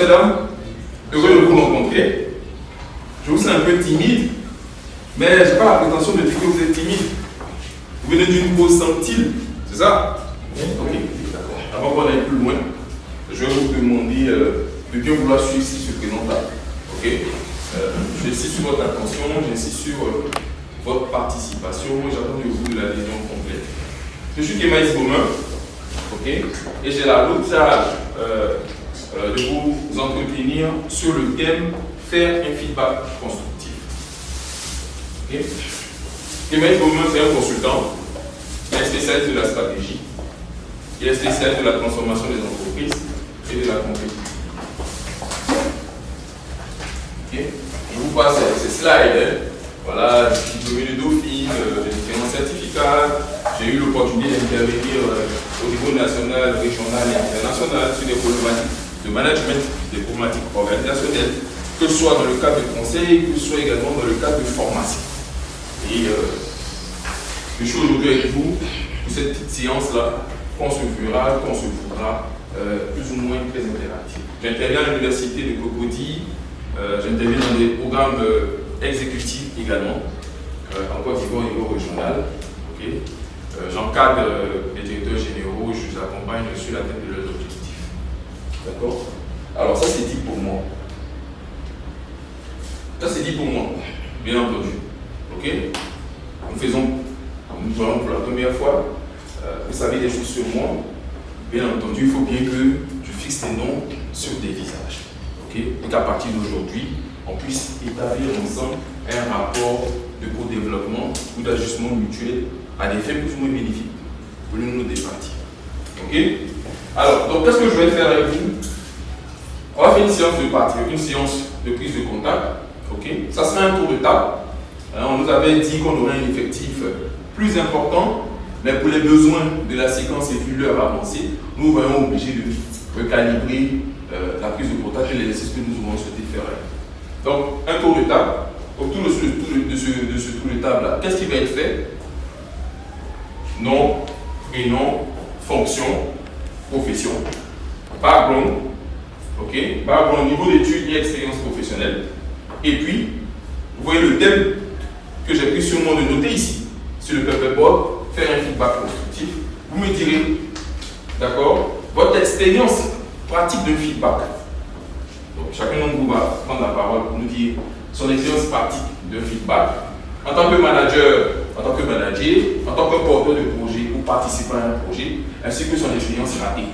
mesdames. Heureux de vous rencontrer. Je vous sens un peu timide, mais je n'ai pas la prétention de dire que vous êtes timide. Vous venez d'une cause sans-il, c'est ça? Oui. Ok, d'accord. Avant qu'on aille plus loin, je vais vous demander de bien vouloir suivre ce prénom-là. Ok? J'insiste sur votre attention, j'insiste sur votre participation. J'attends de vous de l'adhésion complète. Je suis Kémaïs Beaumain, ok? Et j'ai la lourde charge de vous entretenir sur le thème faire un feedback constructif. Okay. Kémaïs Beaumain, c'est un consultant, il est spécialiste de la stratégie, il est spécialiste de la transformation des entreprises et de la compétition. Okay. Je vous passe ces slides. Voilà, je suis diplômé de Dauphine, de différents certificats. J'ai eu l'opportunité d'intervenir au niveau national, régional et international sur des problématiques de management, des problématiques organisationnelles, que ce soit dans le cadre de conseil, que ce soit également dans le cadre de formation. Et je suis aujourd'hui avec vous pour cette petite séance-là qu'on se voudra plus ou moins très interactive. J'interviens à l'université de Cocody, j'interviens dans des programmes exécutifs également, en Côte d'Ivoire au niveau régional. Okay. J'encadre les directeurs généraux, je les accompagne sur la tête de leurs objectifs. D'accord? Alors ça c'est dit pour moi. Ça c'est dit pour moi, bien entendu. Ok? Nous voyons pour la première fois, vous savez des choses sur moi. Bien entendu, il faut bien que je fixe des noms sur des visages. Ok? Et qu'à partir d'aujourd'hui, on puisse établir ensemble un rapport de co-développement ou d'ajustement mutuel à des fins plus ou moins bénéfiques pour l'une ou des parties. Ok? Alors, donc qu'est-ce que je vais faire avec vous? On va faire une séance de partie, une séance de prise de contact. Ok? Ça sera un tour de table. On nous avait dit qu'on aurait un effectif plus important, mais pour les besoins de la séquence et vu l'heure avancée, nous voyons obligés de recalibrer la prise de contact et l'exercice que nous aurons souhaité faire. Donc, un tour de table. Autour de ce tour de table-là, qu'est-ce qui va être fait? Nom, prénom, fonction, profession, background, ok? Background, niveau d'études et expérience professionnelle. Et puis, vous voyez le thème que j'ai pris sur moi de noter ici, sur le paperboard, faire un feedback constructif. Vous me direz, d'accord, votre expérience pratique de feedback. Donc, chacun d'entre vous va prendre la parole pour nous dire son expérience pratique de feedback en tant que manager, en tant que manager, en tant que porteur de projet ou participant à un projet, ainsi que son expérience ratée,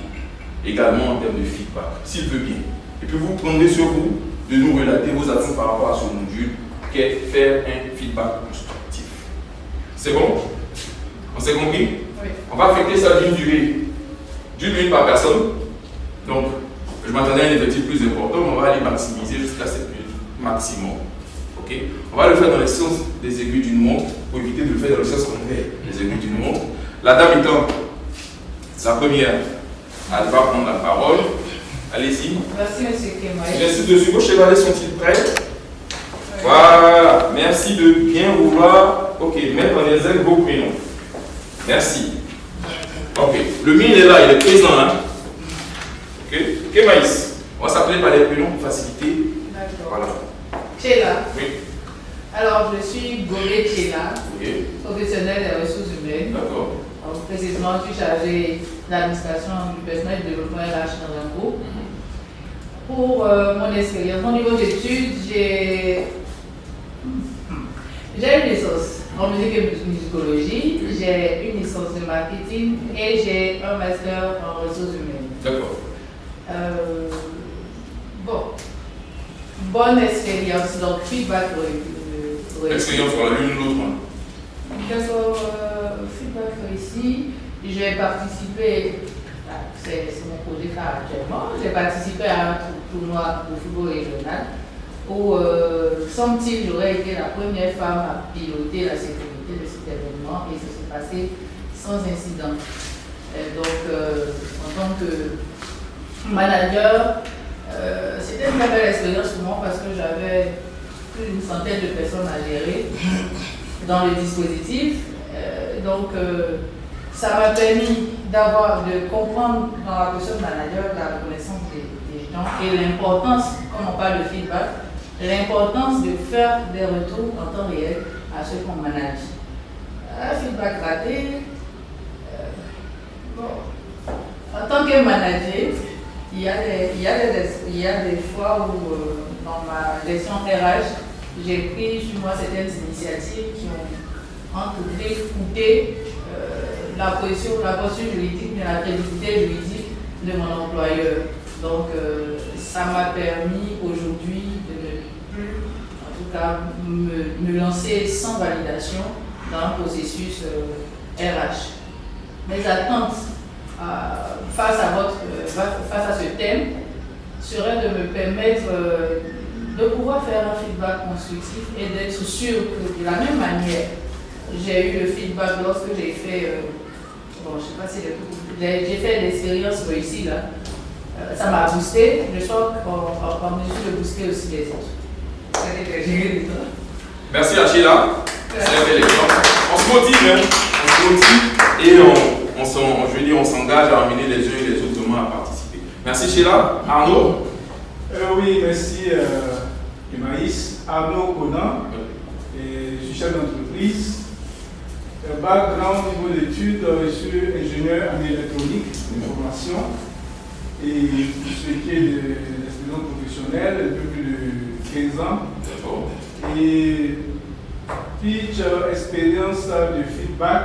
également en termes de feedback, s'il veut bien. Et puis vous prendrez sur vous de nous relater vos attentes par rapport à ce module qu'est faire un feedback constructif. C'est bon? On s'est compris? Oui. On va affecter ça d'une durée d'une minute par personne. Donc, je m'attendais à un effectif plus important, mais on va aller maximiser jusqu'à 7 minutes maximum. Ok? On va le faire dans le sens des aiguilles d'une montre pour éviter de le faire dans le sens contraire des aiguilles d'une montre. La dame étant sa première, elle va prendre la parole. Allez-y. Merci, M. Kémaïs. Merci dessus. Vos chevalets sont-ils prêts? Oui. Voilà. Merci de bien vouloir mettre en exergue vos prénoms. Merci. Ok. Le mien est là, il est présent. Hein? Ok. Kémaïs. On va s'appeler par les prénoms pour faciliter. D'accord. Voilà. Tchéla. Oui. Alors, je suis Gomé Tchéla, Okay. professionnelle des ressources humaines. D'accord. Précisément, je suis chargée d'administration du personnel de développement RH dans un groupe. Pour mon expérience, mon niveau d'études, j'ai une licence en musique et musicologie, j'ai une licence de marketing et j'ai un master en ressources humaines. D'accord. Bonne expérience, donc feedback. Expérience sur l'une ou l'autre. D'accord, feedback ici, j'ai participé, c'est mon projet phare actuellement, j'ai participé à un tournoi de football régional où, semble-t-il, j'aurais été la première femme à piloter la sécurité de cet événement et ça s'est passé sans incident. En tant que manager, c'était une très belle expérience pour moi parce que j'avais plus d'une centaine de personnes à gérer dans le dispositif. Ça m'a permis de comprendre dans la position de manager la reconnaissance des gens gens et l'importance, comme on parle de feedback, l'importance de faire des retours en temps réel à ceux qu'on manage. Un feedback raté, en tant que manager, il y a des fois où dans ma gestion RH, j'ai pris sur moi certaines initiatives qui ont entre guillemets coûté la posture juridique, mais la crédibilité juridique de mon employeur. Donc ça m'a permis aujourd'hui de ne plus, en tout cas, me lancer sans validation dans un processus RH. Mes attentes face à ce thème serait de me permettre de pouvoir faire un feedback constructif et d'être sûr que de la même manière, j'ai eu le feedback lorsque j'ai fait, je sais pas si j'ai fait l'expérience réussie là, ça m'a boosté, je sois en mesure de booster aussi les autres. Merci Achila, c'est un bel exemple. On se motive, et on s'engage à amener les uns et les autres à participer. Merci Sheila. Arnaud? Oui, merci Emmaïs. Arnaud Conan, je suis chef d'entreprise. Background niveau d'études, je suis ingénieur en électronique de formation. Et ce qui est de l'expérience professionnelle, un peu plus de 15 ans. Et pitch, expérience de feedback,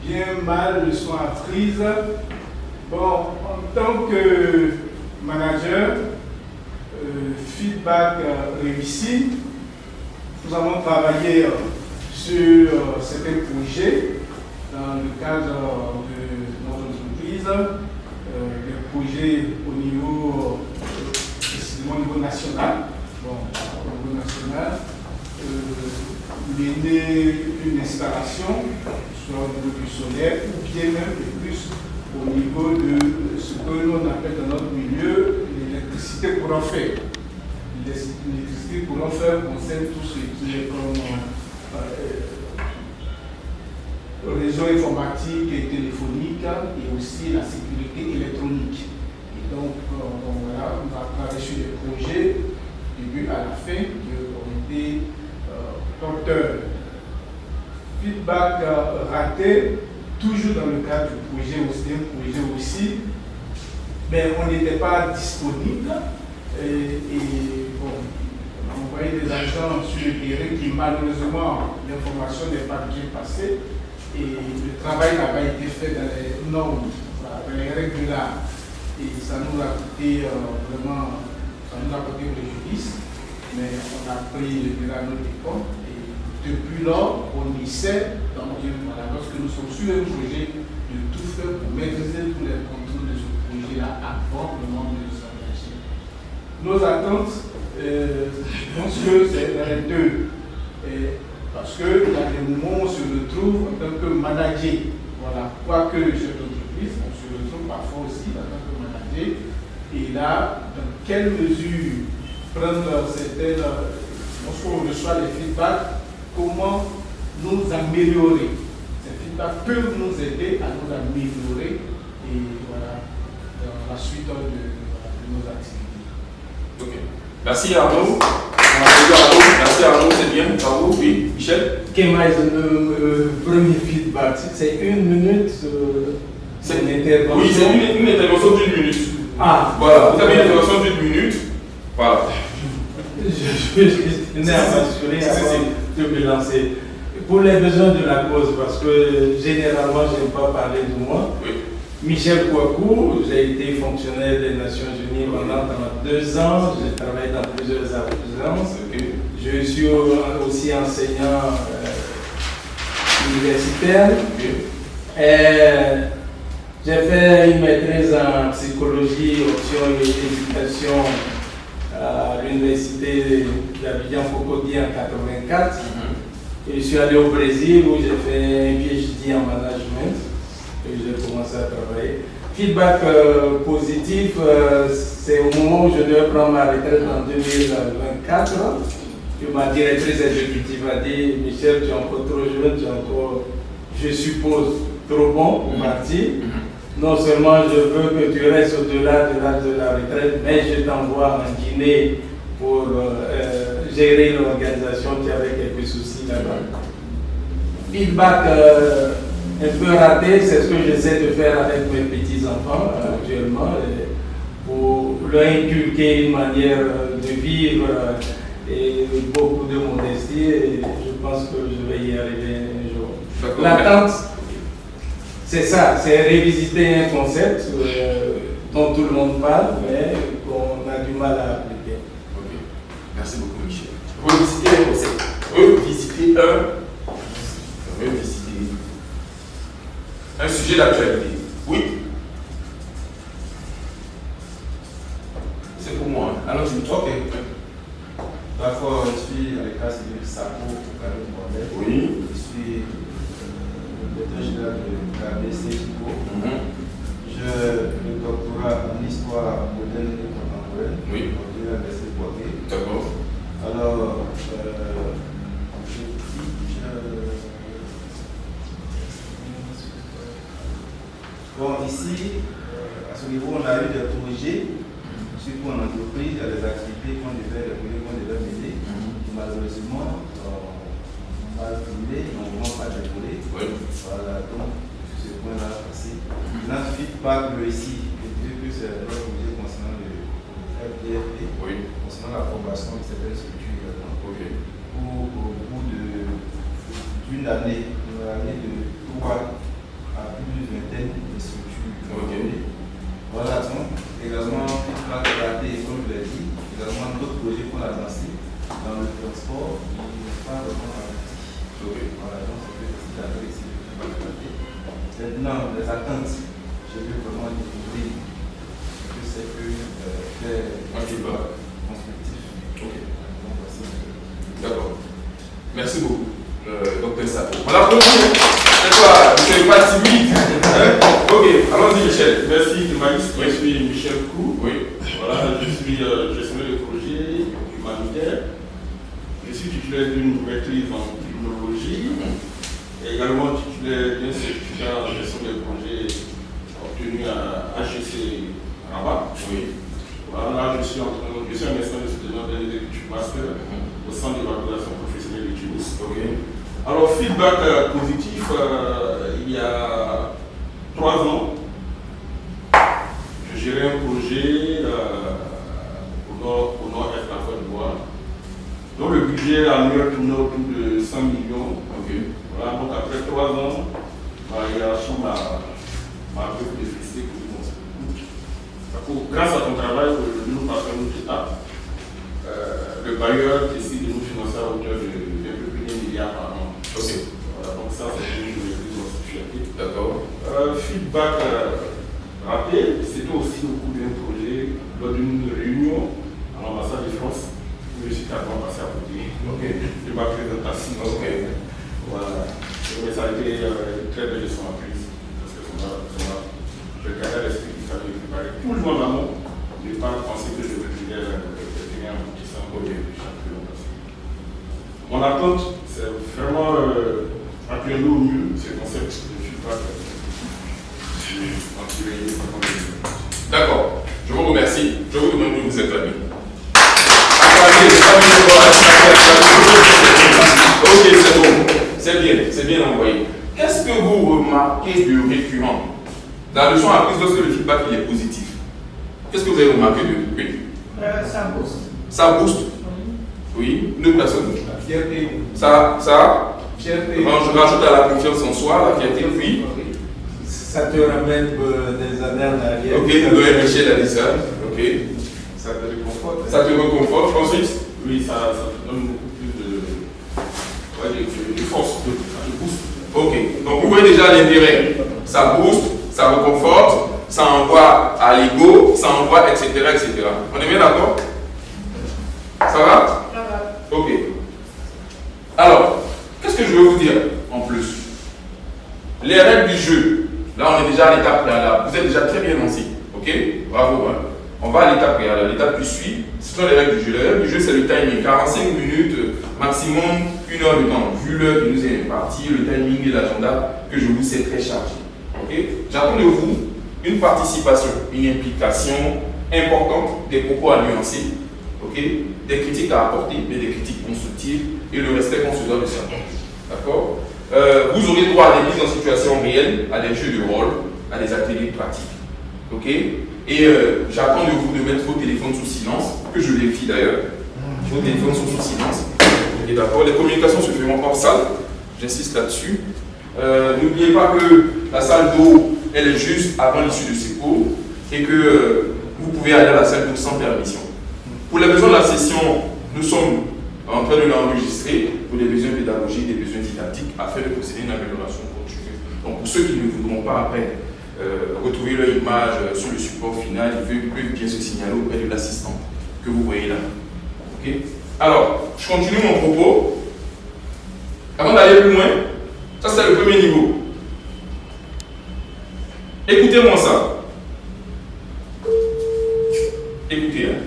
bien mal, leçon apprise. Bon, en tant que manager, feedback réussi, nous avons travaillé sur certains projets dans le cadre de notre entreprise, des projets au niveau, précisément au niveau national. Bon, au niveau national, mener une installation, soit au niveau du solaire, ou bien même plus au niveau de ce que l'on appelle dans notre milieu l'électricité courant faible. L'électricité courant faible concerne tout ce qui est comme réseau informatique et téléphonique et aussi la sécurité électronique. Et donc, voilà, on va travailler sur des projets du début à la fin qui ont été porteurs. Feedback raté, toujours dans le cadre du projet aussi, mais on n'était pas disponible et bon, on a envoyé des agents sur le terrain qui malheureusement l'information n'est pas bien passée et le travail n'a pas été fait dans les normes, dans les règles là et ça nous a coûté vraiment, ça nous a coûté préjudice, mais on a pris le à notre compte et depuis lors on essaie, lorsque nous sommes sur un projet, de tout faire pour maîtriser tous les contrôles de ce projet-là avant le moment de s'engager. Nos attentes, je pense que c'est dans les deux. Parce qu'il y a des moments où on se retrouve en tant que manager. Voilà, quoique chef d'entreprise, on se retrouve parfois aussi en tant que manager. Et là, dans quelle mesure prendre certaines, lorsqu'on reçoit les feedbacks, comment nous améliorer. Ces feedbacks peuvent nous aider à nous améliorer et voilà, dans la suite de nos activités. Ok. Merci Arnaud. Merci Arnaud, c'est bien. Bravo, oui. Michel? Le premier feedback, c'est 1 minute. C'est une intervention. Oui, c'est une intervention d'1 minute. Ah, voilà, vous avez une intervention d'1 minute. Voilà. Je n'ai à m'assurer avant de me lancer. Pour les besoins de la cause, parce que généralement, je n'aime pas parler de moi. Oui. Michel Kouakou, j'ai été fonctionnaire des Nations Unies pendant 32 ans, j'ai travaillé dans plusieurs agences. Okay. Je suis aussi enseignant universitaire. Okay. J'ai fait une maîtrise en psychologie, option et éducation à l'université d'Abidjan Cocody en 1984. Et je suis allé au Brésil où j'ai fait un PhD en management. Et j'ai commencé à travailler. Feedback positif, c'est au moment où je devais prendre ma retraite en 2024 que ma directrice exécutive a dit: Michel, tu es encore trop jeune, tu es encore, je suppose, trop bon pour partir. non seulement je veux que tu restes au-delà de l'âge de la retraite, mais je t'envoie en Guinée pour gérer l'organisation qui avait quelques soucis là-bas. Feedback un peu raté, c'est ce que j'essaie de faire avec mes petits-enfants actuellement, pour leur inculquer une manière de vivre et beaucoup de modestie, et je pense que je vais y arriver un jour. L'attente, c'est ça, c'est révisiter un concept dont tout le monde parle, mais qu'on a du mal à appliquer. Ok, merci beaucoup Michel. Revisiter un concept, revisiter un sujet d'actualité. Oui. C'est pour moi. Alors tu me troques. D'accord, je suis avec la civile Sako au Carré du Modèle. Oui. Je suis directeur général de KBC Chico. J'ai le doctorat en histoire moderne et contemporaine. Oui. Donc, de l'Université de Poitiers. D'accord. Alors, bon, ici, à ce niveau, on a eu des projets, surtout en entreprise, il y a des activités qu'on devait mener, qui malheureusement ont mal tourné, n'ont vraiment pas décollé. Oui. Voilà, donc, sur ce point-là, aussi. Notre feedback réussi, je dirais que c'est un projet concernant le FDFP, concernant la formation de certaines structures également. Okay. Où, au bout d'une année, de 3 à plus d'une vingtaine de structures. Okay. Voilà, donc, également, feedback raté, comme je l'ai dit, également d'autres projets qu'on a lancés dans le transport qui n'ont pas vraiment abouti. Okay. Voilà, donc c'est d'accord ici le feedback raté. Maintenant, les attentes, je veux vraiment découvrir que c'est que faire un feedback constructif. Ok. Donc, voici. D'accord. Merci beaucoup, docteur Sako. On applaudit. C'est toi, tu n'es pas timide. Ok, allons-y Michel. Merci Maïs, Oui. je suis Michel Kou. Oui. Voilà, je suis gestionnaire de projet humanitaire. Je suis titulaire d'une maîtrise en criminologie et également titulaire d'un certificat en gestion des projets obtenu à HEC Rabat. Oui. Voilà, là je suis un instant de soutenant de l'étude master au centre d'évaluation professionnelle de Tunis. Ok. Alors, feedback positif, il y a 3 ans, je gérais un projet au nord-est de la Côte d'Ivoire, dont le budget annuel tournait autour de 100 millions. Ok. Voilà, donc après 3 ans, ma hiérarchie m'a un peu félicité pour mon grâce à ton travail, nous passons une autre étape. Le bailleur décide de nous financer à hauteur de un peu plus d'1 milliard par an. Ok. Voilà, donc ça c'est une de mes fierté. D'accord. Feedback raté, c'était aussi au cours d'un projet lors d'une réunion à l'ambassade de France où je suis carrément passé à côté de ma présentation. Ok. Voilà. Mais ça a été une très belle leçon apprise parce que je gardais l'esprit qu'il fallait préparer tout le monde en amont, ne pas penser que je vais tenir un petit sang de chaque présentation. Mon attente, c'est vraiment appuyer-nous au mieux ce concept de feedback. D'accord. Je vous remercie. Je vous demande de vous acclamer. Ok, c'est bon. C'est bien envoyé. Qu'est-ce que vous remarquez de récurrent? La leçon apprise lorsque le feedback il est positif. Qu'est-ce que vous avez remarqué de oui? Ça booste. Ça booste. Oui. Une autre personne. La fierté. Ça Fierté. je rajoute à la confiance en soi, la fierté, oui. Ça te ramène des années en arrière. Ok, le Michel a dit ça. Ok. Ça te réconforte. Ça te reconforte. Ensuite, Oui, ça te donne beaucoup plus de force, ça te booste. ok. Donc vous voyez déjà l'intérêt. Ça booste, ça reconforte, ça envoie à l'ego, ça envoie, etc., etc. On est bien d'accord? Ça va? Ça va. Ok. Alors, qu'est-ce que je veux vous dire en plus? Les règles du jeu. Là, on est déjà à l'étape préalable. Vous êtes déjà très bien lancé. Ok? Bravo. Hein? On va à l'étape préalable. L'étape qui suit, ce sont les règles du jeu. Les règles du jeu, c'est le timing. 45 minutes, maximum 1 heure de temps. Vu l'heure qui nous est impartie, le timing et l'agenda que je vous sais très chargé. Ok? J'attends de vous une participation, une implication importante, des propos à nuancer, okay? Des critiques à apporter, mais des critiques constructives et le respect qu'on se doit de certains. D'accord? Vous aurez droit à des mises en situation réelle, à des jeux de rôle, à des ateliers pratiques. Ok? Et j'attends de vous de mettre vos téléphones sous silence, que je vérifie d'ailleurs. Vos téléphones sont sous silence. Ok, d'accord? Les communications se feront hors salle, j'insiste là-dessus. N'oubliez pas que la salle d'eau, elle est juste avant l'issue de ces cours et que vous pouvez aller à la salle d'eau sans permission. Pour les besoins de la session, nous sommes en train de l'enregistrer pour des besoins pédagogiques, des besoins didactiques, afin de procéder à une amélioration continue. Donc pour ceux qui ne voudront pas après retrouver leur image sur le support final, ils peuvent bien se signaler auprès de l'assistant que vous voyez là. Okay? Alors, je continue mon propos. Avant d'aller plus loin, ça c'est le premier niveau. Écoutez-moi ça. Écoutez, hein.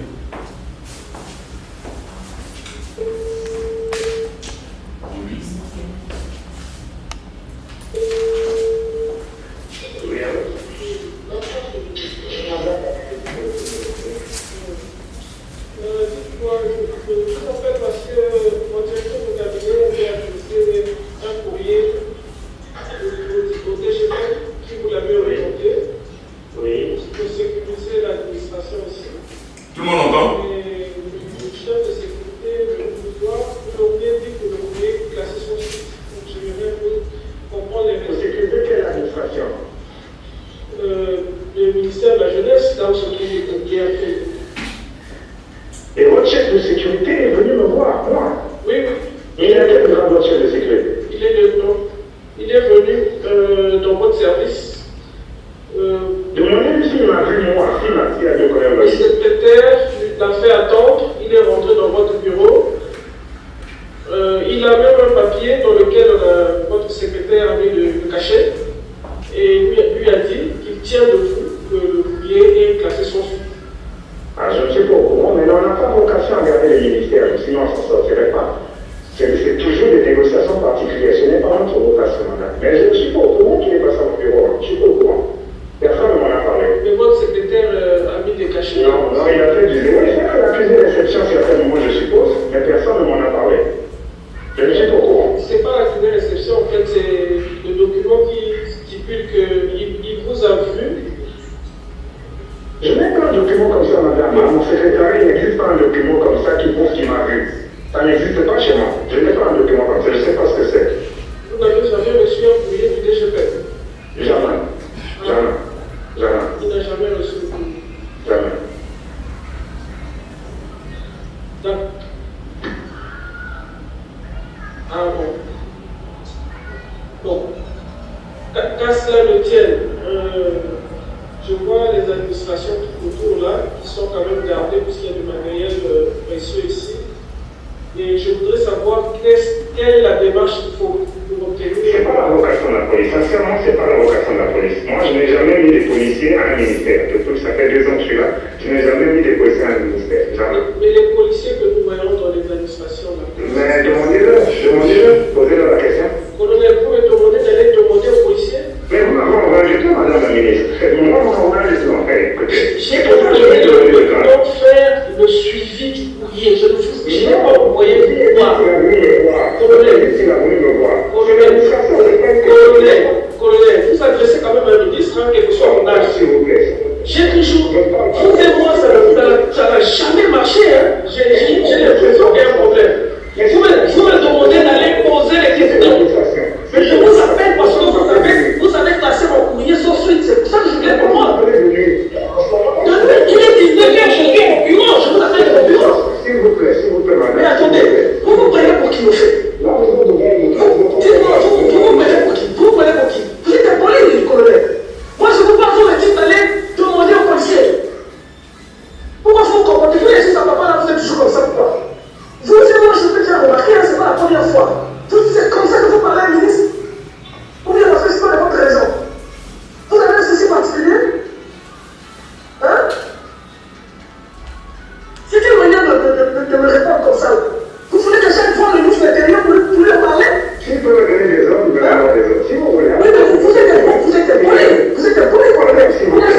Tout le monde entend? Le ministère de la Jeunesse, là où ce qui a fait. Et votre chef de sécurité est venu me voir, moi. Oui, oui. Il a quel grade votre chef de sécurité? Il est venu dans votre service. Demandez-lui s'il m'a vu, moi, s'il a deux collègues. Le secrétaire l'a fait attendre, il est rentré dans votre bureau. Il a même un papier dans lequel votre secrétaire a mis le cachet et lui a dit qu'il tient de vous que le courrier est classé sans suite. Ah, je ne sais pas au courant, mais on n'a pas vocation à garder les ministères, sinon on ne s'en sortirait pas. C'est toujours des négociations particulières, ce n'est pas notre vocation, madame. Mais je ne suis pas au courant qu'il est passé à mon bureau, je ne suis pas au courant. Personne ne m'en a parlé. Mais votre secrétaire a mis des cachets? Non, il a fait du zéro. Il a accusé l'exception à certains moments, je suppose, mais personne ne m'en a parlé. Je ne suis pas au courant. C'est pas accusé l'exception, en fait, c'est le document qui stipule qu'il vous a vu. Je n'ai pas un document comme ça, madame. À mon secrétariat, il n'existe pas un document comme ça qui prouve qu'il m'a vu. Ça n'existe pas chez moi. Je n'ai pas un document comme ça, je ne sais pas ce que c'est. Vous n'avez jamais reçu un courrier du DGP? Jamais. Jamais. Jamais. Il n'a jamais reçu le courrier? Jamais. D'accord. Ah bon. Bon. Qu'à cela ne tienne, je vois les administrations tout autour là qui sont quand même gardées puisqu'il y a du matériel précieux ici. Et je voudrais savoir quelle est la démarche qu'il faut pour obtenir. C'est pas la vocation de la police. Sincèrement, c'est pas la vocation de la police. Moi, je n'ai jamais mis des policiers à un ministère. Ça fait 2 ans que je suis là. Je n'ai jamais mis des policiers à un ministère. Jamais. Mais les policiers que nous voyons dans les administrations là. Mais demandez-le, posez-leur la question. Colonel, vous me demandez d'aller demander aux policiers? Mais vous m'avez envoyé du temps, madame la ministre. Moi, vous m'avez envoyé du temps. Écoutez. C'est pour ça que je vais donc faire le suivi du courrier. Je n'ai pas envoyé vous voir. Colonel, Colonel, vous adressez quand même à un ministre, quel que soit mon âge, s'il vous plaît. J'ai toujours. Vous et moi, ça n'a jamais marché. Hein. J'ai l'impression qu'il y a un problème. Vous me demandez d'aller poser les questions. Mais je vous appelle parce que vous avez classé mon courrier sans suite. C'est pour ça que je voulais comprendre. Il est 19h, je suis au bureau. Je vous appelle au bureau. S'il vous plaît, madame. Mais attendez, vous vous prenez pour qui, au fait? Vous vous prenez pour qui? Vous prenez pour qui? Vous êtes un policier, colonel. Moi, je ne peux pas vous dire d'aller demander aux policiers. Pourquoi vous comprenez? Vous laissez ça, papa, là, vous êtes toujours comme ça, pourquoi? Vous aussi, moi, je peux déjà remarquer, c'est pas la première fois. C'est comme ça que vous parlez à un ministre? Ou bien parce que c'est pas de votre raison? Vous avez un souci particulier? Hein? C'est une manière de me répondre comme ça. Vous voulez que chaque fois le ministre de l'Intérieur vous leur parler? S'il peut me donner des ordres, vous allez avoir des ordres. Si vous voulez. Oui, mais vous êtes un policier. Vous êtes un policier.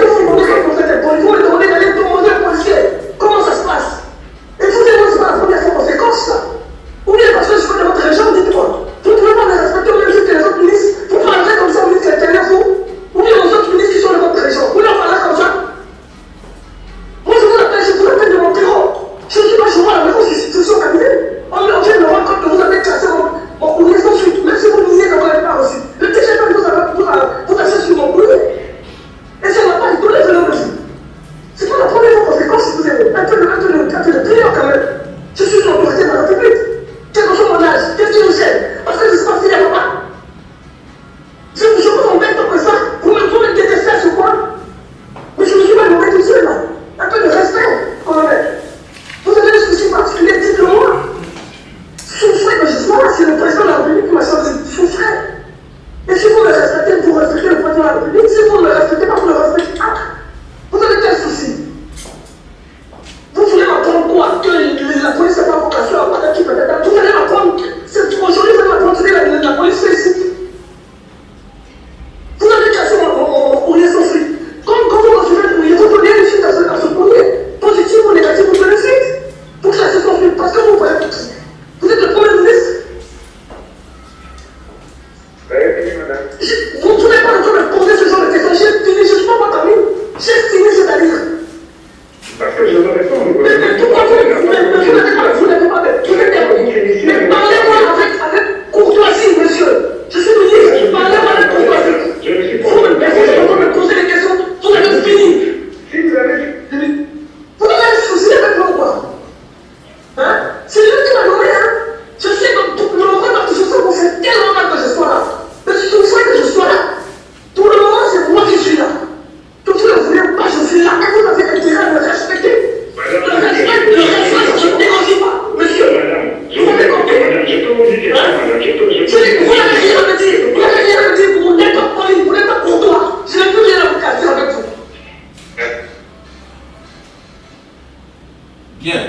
Bien.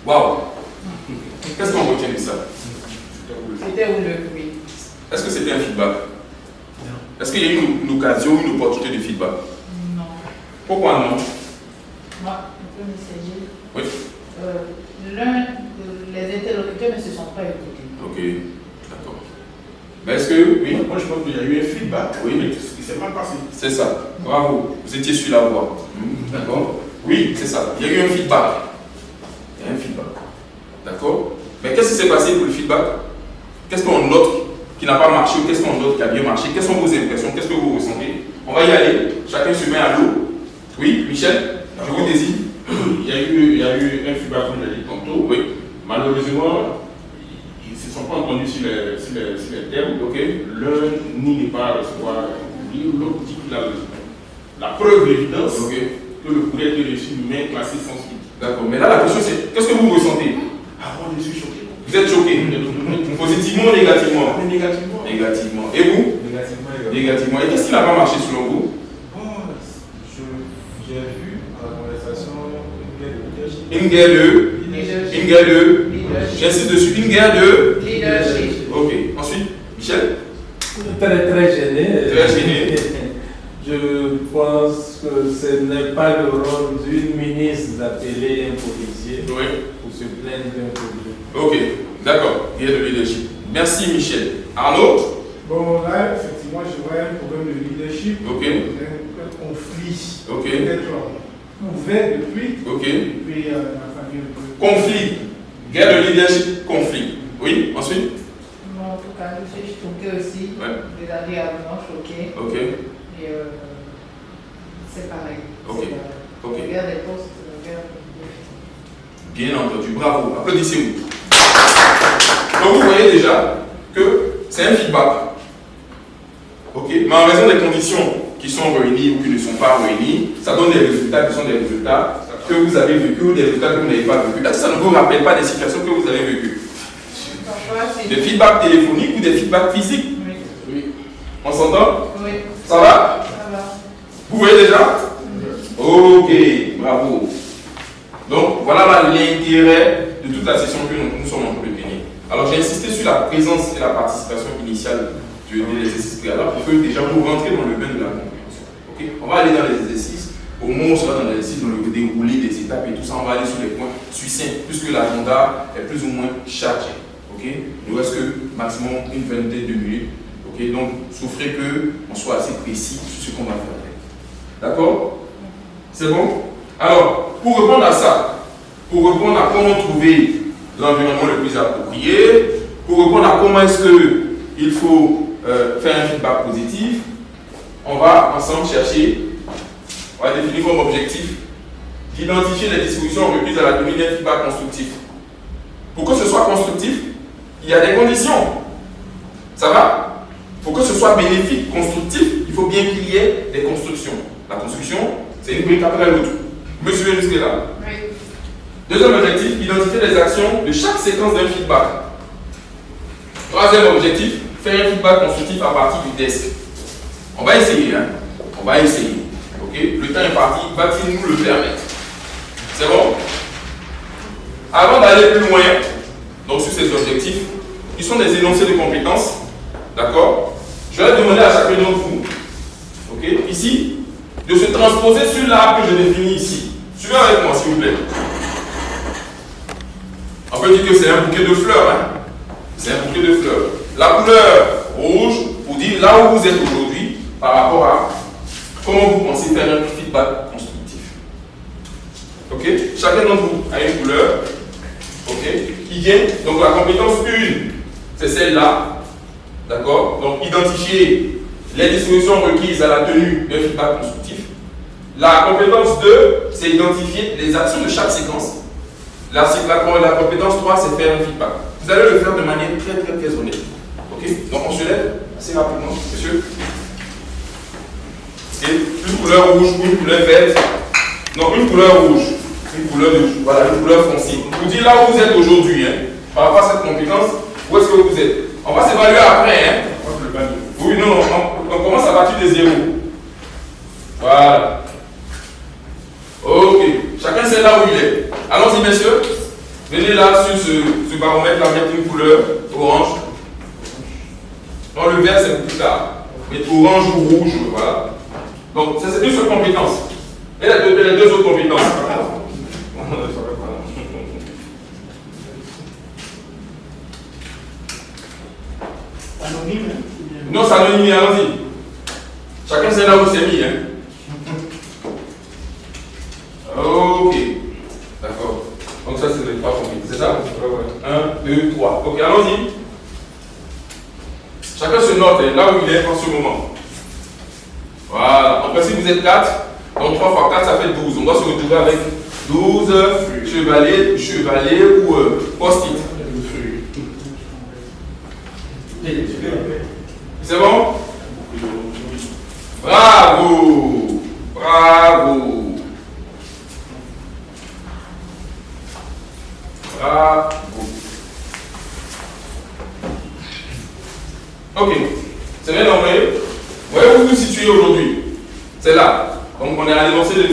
Waouh. Qu'est-ce qu'on retient de ça? C'était houleux, oui. Est-ce que c'était un feedback? Non. Est-ce qu'il y a eu une occasion, une opportunité de feedback? Non. Pourquoi non? Moi, un peu m'essayer. Oui. Les interlocuteurs ne se sont pas écoutés. Ok, d'accord. Mais est-ce que, oui, Moi, je pense qu'il y a eu un feedback. Oui. Mais il s'est mal passé. c'est ça. Bravo. Vous étiez sur la voie. D'accord. Oui, c'est ça. Il y a eu un feedback. Il y a un feedback. D'accord. Mais qu'est-ce qui s'est passé pour le feedback? Qu'est-ce qu'on note qui n'a pas marché ou qu'est-ce qu'on note qui a bien marché? Quelles sont vos impressions? Qu'est-ce que vous ressentez? On va y aller. Chacun se met à l'eau. Oui, Michel, je vous désigne. Il y a eu un feedback, comme je l'ai dit tantôt. Oui. Malheureusement, ils ne se sont pas entendus sur les termes. Ok. L'un n'est pas à recevoir un courrier, l'autre dit qu'il a la preuve d'évidence Ok. que le courrier a été reçu, mais classé sans suite. D'accord. Mais là, la question c'est qu'est-ce que vous ressentez? Ah, moi, je suis choqué. Vous êtes choqué? Positivement ou négativement? Mais négativement. Négativement. Et vous? Négativement. Négativement. Et qu'est-ce qui n'a pas marché selon vous? Bon, j'ai vu à la conversation Une guerre de. J'insiste dessus. Une guerre de. Leadership. Ok. Ensuite, Michel? Très gêné. Très gêné. Je pense que ce n'est pas le rôle d'une ministre d'appeler un policier Oui. pour se plaindre d'un problème. Ok. D'accord. Guerre de leadership. Merci Michel. Arnaud? Bon, là, effectivement, je vois un problème de leadership, Ok. un conflit. Ok. Peut-être ouvert depuis, Ok. puis la famille un peu. Conflit. Guerre de leadership. Conflit. Oui. Ensuite? Moi, en tout cas, je suis choquée aussi. Ouais. Désagréablement choquée. Ok. Et c'est pareil. Ok. Ok. La guerre des postes, la guerre des... Bien entendu. Bravo. Applaudissez-vous. Donc vous voyez déjà que c'est un feedback. Ok. Mais en raison des conditions qui sont réunies ou qui ne sont pas réunies, ça donne des résultats qui sont des résultats que vous avez vécu ou des résultats que vous n'avez pas vécu. Est-ce que ça ne vous rappelle pas des situations que vous avez vécues? Parfois, c'est... Des feedbacks téléphoniques ou des feedbacks physiques? Oui. Oui. On s'entend? Oui. Ça va? Ça va. Vous voyez déjà? Ok, bravo. Donc voilà l'intérêt de toute la session que nous sommes en train de tenir. Alors j'ai insisté sur la présence et la participation initiale de l'exercice préalable pour que déjà vous rentrez dans le bain de la compréhension. Ok? On va aller dans les exercices. Au moment où on sera dans l'exercice, dans le déroulé des étapes et tout ça, on va aller sur les points succincts puisque l'agenda est plus ou moins chargé. Ok? Il ne reste que maximum une vingtaine de minutes. Ok? Donc souffrez qu'on soit assez précis sur ce qu'on va faire. D'accord? C'est bon? Alors, pour répondre à ça, pour répondre à comment trouver l'environnement le plus approprié, pour répondre à comment est-ce qu'il faut faire un feedback positif, on va ensemble chercher, on va définir comme objectif d'identifier les dispositions requises à la tenue d'un feedback constructif. Pour que ce soit constructif, il y a des conditions. Ça va? Pour que ce soit bénéfique, constructif, il faut bien qu'il y ait des constructions. La construction, c'est une brique après l'autre. Vous me suivez jusque-là? Oui. Deuxième objectif, identifier les actions de chaque séquence d'un feedback. Troisième objectif, faire un feedback constructif à partir du desk. On va essayer, hein? On va essayer. Ok? Le temps est parti, va-t-il nous le permettre? C'est bon? Avant d'aller plus loin, donc sur ces objectifs, qui sont des énoncés de compétences, d'accord? Je vais demander à chacun d'entre vous, ok? Ici, de se transposer sur l'arbre que je définis ici. Suivez avec moi, s'il vous plaît. On peut dire que c'est un bouquet de fleurs. Hein? C'est un bouquet de fleurs. La couleur rouge vous dit là où vous êtes aujourd'hui par rapport à comment vous pensez faire un feedback constructif. Ok? Chacun d'entre vous a une couleur. Ok? Qui vient. Donc la compétence 1, c'est celle-là. D'accord? Donc identifier les dispositions requises à la tenue d'un feedback constructif. La compétence 2, c'est identifier les actions de chaque séquence. La compétence 3, c'est faire un feedback. Vous allez le faire de manière très honnête. Ok? Donc on se lève assez rapidement, monsieur. Et une couleur rouge ou une couleur verte. Non, une couleur rouge. Une couleur de, voilà, une couleur foncée. Je vous dis là où vous êtes aujourd'hui, hein, par rapport à cette compétence, où est-ce que vous êtes? On va s'évaluer après, hein? Oui, non, on commence à partir des zéros. Voilà. Ok. Chacun sait là où il est. Allons-y, messieurs. Venez là sur ce baromètre, là, mettre une couleur orange. Non, le vert, c'est plus tard. Mais orange ou rouge, voilà. Donc, ça, c'est une seule compétence. Et les deux autres compétences. Anonyme, hein? Non, c'est anonyme, allons-y. Chacun sait là où c'est mis. Hein. Ok. D'accord. Donc, ça, c'est les trois compétences. C'est ça? 1, 2, 3. Ok, allons-y. Chacun se note là où il est en ce moment. Voilà. En principe, vous êtes 4. Donc 3 fois 4, ça fait 12. On doit se retrouver avec 12 chevaliers ou post-it. C'est bon? Bravo! Bravo! Bravo! Ok. C'est bien nommé. Voyez où vous vous situez aujourd'hui? C'est là. Donc on est à l'énoncé de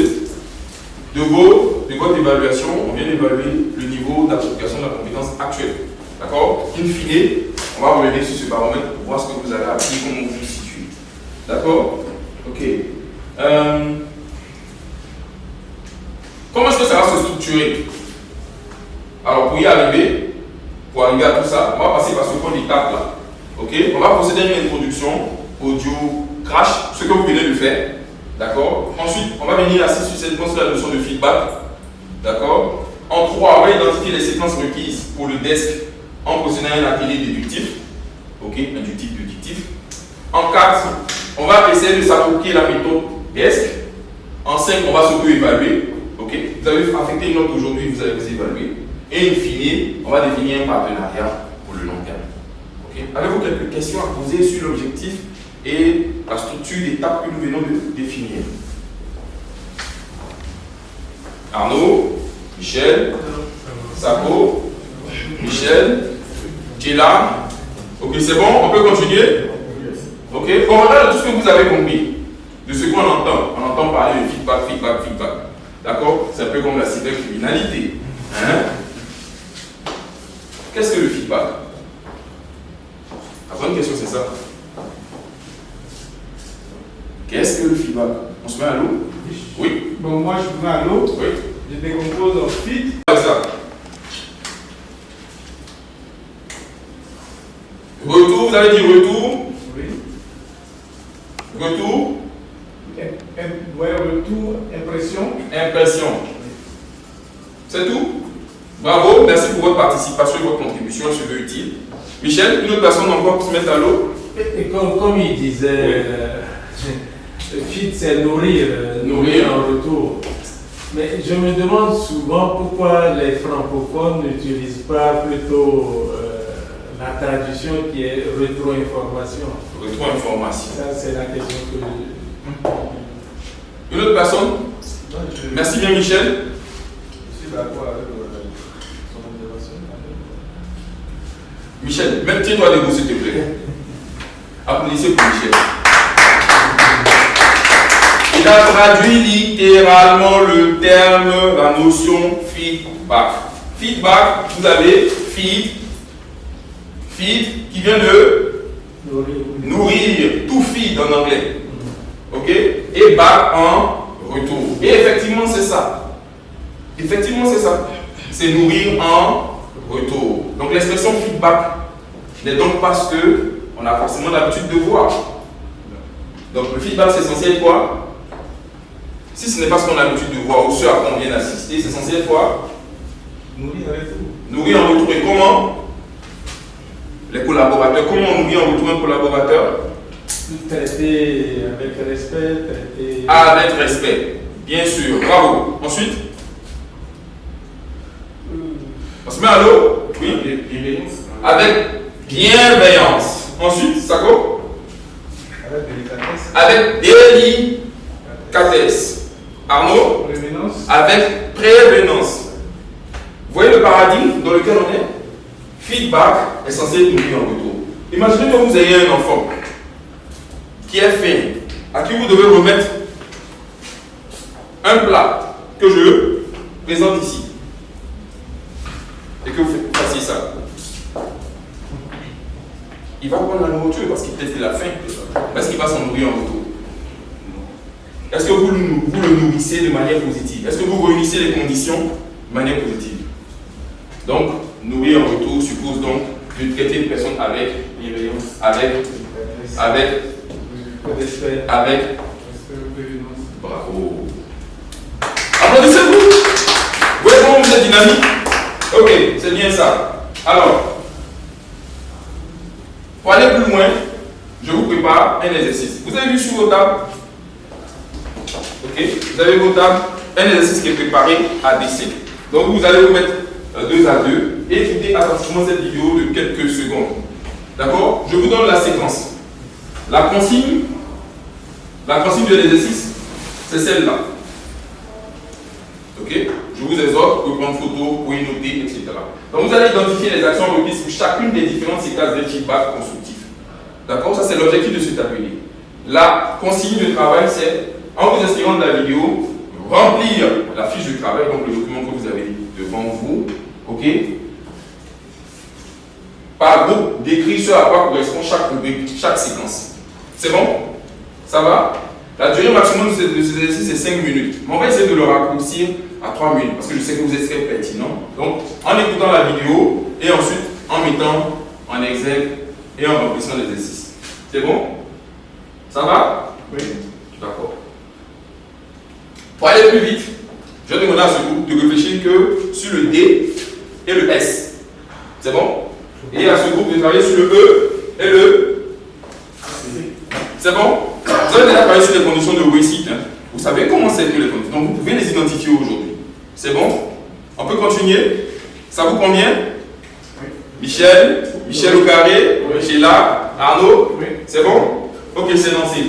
votre évaluation. On vient d'évaluer le niveau d'application de la compétence actuelle. D'accord? In fine, on va revenir sur ce baromètre pour voir ce que vous avez appris, comment vous vous situez. D'accord? Ok. Comment est-ce que ça va se structurer? Alors pour y arriver, à tout ça, on va passer par ce point d'étape là. Ok? On va procéder à une introduction audio crash, ce que vous venez de faire. D'accord? Ensuite, on va venir assister sur cette la notion de feedback. D'accord? En 3, on va identifier les séquences requises pour le desk en procédant à un atelier déductif. Ok? Inductif, déductif. En 4, on va essayer de s'approprier la méthode desk. En 5, on va s'auto-évaluer. Ok? Vous avez affecté une note aujourd'hui, vous allez vous évaluer. Et in fine, on va définir un partenariat pour le long terme. Ok? Avez-vous quelques questions à poser sur l'objectif et la structure d'étapes que nous venons de définir? Arnaud, Michel, Sako, Michel, Tchela. Ok, c'est bon, on peut continuer? Ok, on regarde tout ce que vous avez compris, de ce qu'on entend. On entend parler de feedback. D'accord? C'est un peu comme la cybercriminalité. Hein? Qu'est-ce que le feedback? La bonne question, c'est ça. Qu'est-ce que le feedback? On se met à l'eau? Oui. Bon, moi je me mets à l'eau. Oui. Je décompose en feed. Comme ça. Retour, vous avez dit retour? Oui. Retour? Ouais, retour, impression. Impression. C'est tout? Bravo, merci pour votre participation et votre contribution, je suis utile. Michel, une autre personne encore pour se mettre à l'eau? Et comme il disait, feed c'est nourrir en retour. Mais je me demande souvent pourquoi les francophones n'utilisent pas plutôt la traduction qui est rétro-information. Rétro-information. Ça, c'est la question que Une autre personne? Merci bien, Michel. Je suis d'accord avec son observation. Michel, même tiens-toi debout, s'il te plaît. Applaudissez pour Michel. Il a traduit littéralement le terme, la notion feedback. Feedback, vous avez feed qui vient de nourrir, to feed en anglais. Ok? Et back en retour. Et effectivement, c'est ça. C'est nourrir en retour. Donc l'expression feedback n'est donc pas ce qu'on a forcément l'habitude de voir. Donc le feedback, c'est censé être quoi? Si ce n'est pas ce qu'on a l'habitude de voir ou ce à quoi on vient d'assister, c'est censé être quoi? Nourrir en retour. Nourrir en retour. Et comment? Les collaborateurs, comment on nourrit en retour un collaborateur? traiter avec respect, traiter... Avec respect, bien sûr. Bravo. Ensuite? On se met à l'eau? Oui. Avec bienveillance. Ensuite, Sako? Avec délicatesse. Avec délicatesse. Arnaud? Prévenance. Avec prévenance. Vous voyez le paradigme dans lequel on est? Feedback est censé être nourri en retour. Imaginez que vous ayez un enfant qui est faim, à qui vous devez remettre un plat que je présente ici et que vous fassiez ça, il va prendre la nourriture parce qu'il peut-être la faim, parce qu'il va s'en nourrir en retour. Est-ce que vous le nourrissez de manière positive? Est-ce que vous réunissez les conditions de manière positive? Donc, nourrir en retour suppose donc de traiter une personne avec bienveillance, avec bravo. Applaudissez-vous. Vous voyez comment vous êtes dynamique? Ok, c'est bien ça. Alors, pour aller plus loin, je vous prépare un exercice. Vous avez vu sur vos tables? Ok, vous avez vos tables, un exercice qui est préparé à décès. Donc vous allez vous mettre 2 à 2 et écoutez attentivement cette vidéo de quelques secondes. D'accord? Je vous donne la séquence. La consigne de l'exercice, c'est celle-là. Ok? Je vous exhorte de prendre photo, pour y noter, etc. Donc vous allez identifier les actions requises pour chacune des différentes séquences de feedback constructif. D'accord? Ça, c'est l'objectif de cet atelier. La consigne de travail, c'est, en vous inspirant de la vidéo, remplir la fiche de travail, donc le document que vous avez devant vous. Ok? Par groupe, décrire ce à quoi correspond chaque rubrique, chaque séquence. C'est bon? Ça va? La durée maximum de cet exercice est 5 minutes. Mais on va essayer de le raccourcir à 3 minutes parce que je sais que vous êtes très pertinent. Donc, en écoutant la vidéo et ensuite en mettant en exergue et en remplissant l'exercice. C'est bon? Ça va? Oui. D'accord. Pour aller plus vite, je vais demander à ce groupe de réfléchir que sur le D et le S. C'est bon? Et à ce groupe de travailler sur le E et le C. C'est bon? Vous avez déjà travaillé sur les conditions de réussite. Hein? Vous savez comment c'est que les conditions. Donc vous pouvez les identifier aujourd'hui. C'est bon? On peut continuer? Ça vous convient? Oui. Michel au carré, oui. Sheila, Arnaud? Oui. C'est bon? Ok, c'est lancé.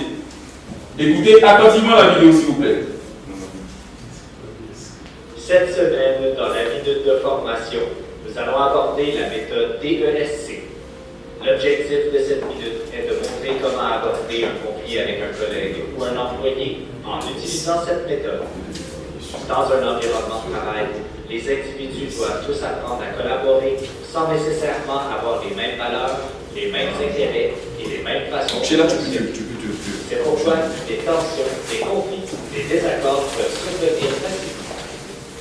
Écoutez attentivement la vidéo s'il vous plaît. Cette semaine, dans la minute de formation, nous allons aborder la méthode DESC. L'objectif de cette minute est de montrer comment aborder un conflit avec un collègue ou un employé en utilisant cette méthode. Dans un environnement de travail, les individus doivent tous apprendre à collaborer sans nécessairement avoir les mêmes valeurs, les mêmes intérêts et les mêmes façons de fonctionner. C'est pourquoi des tensions, des conflits, des désaccords peuvent survenir facilement.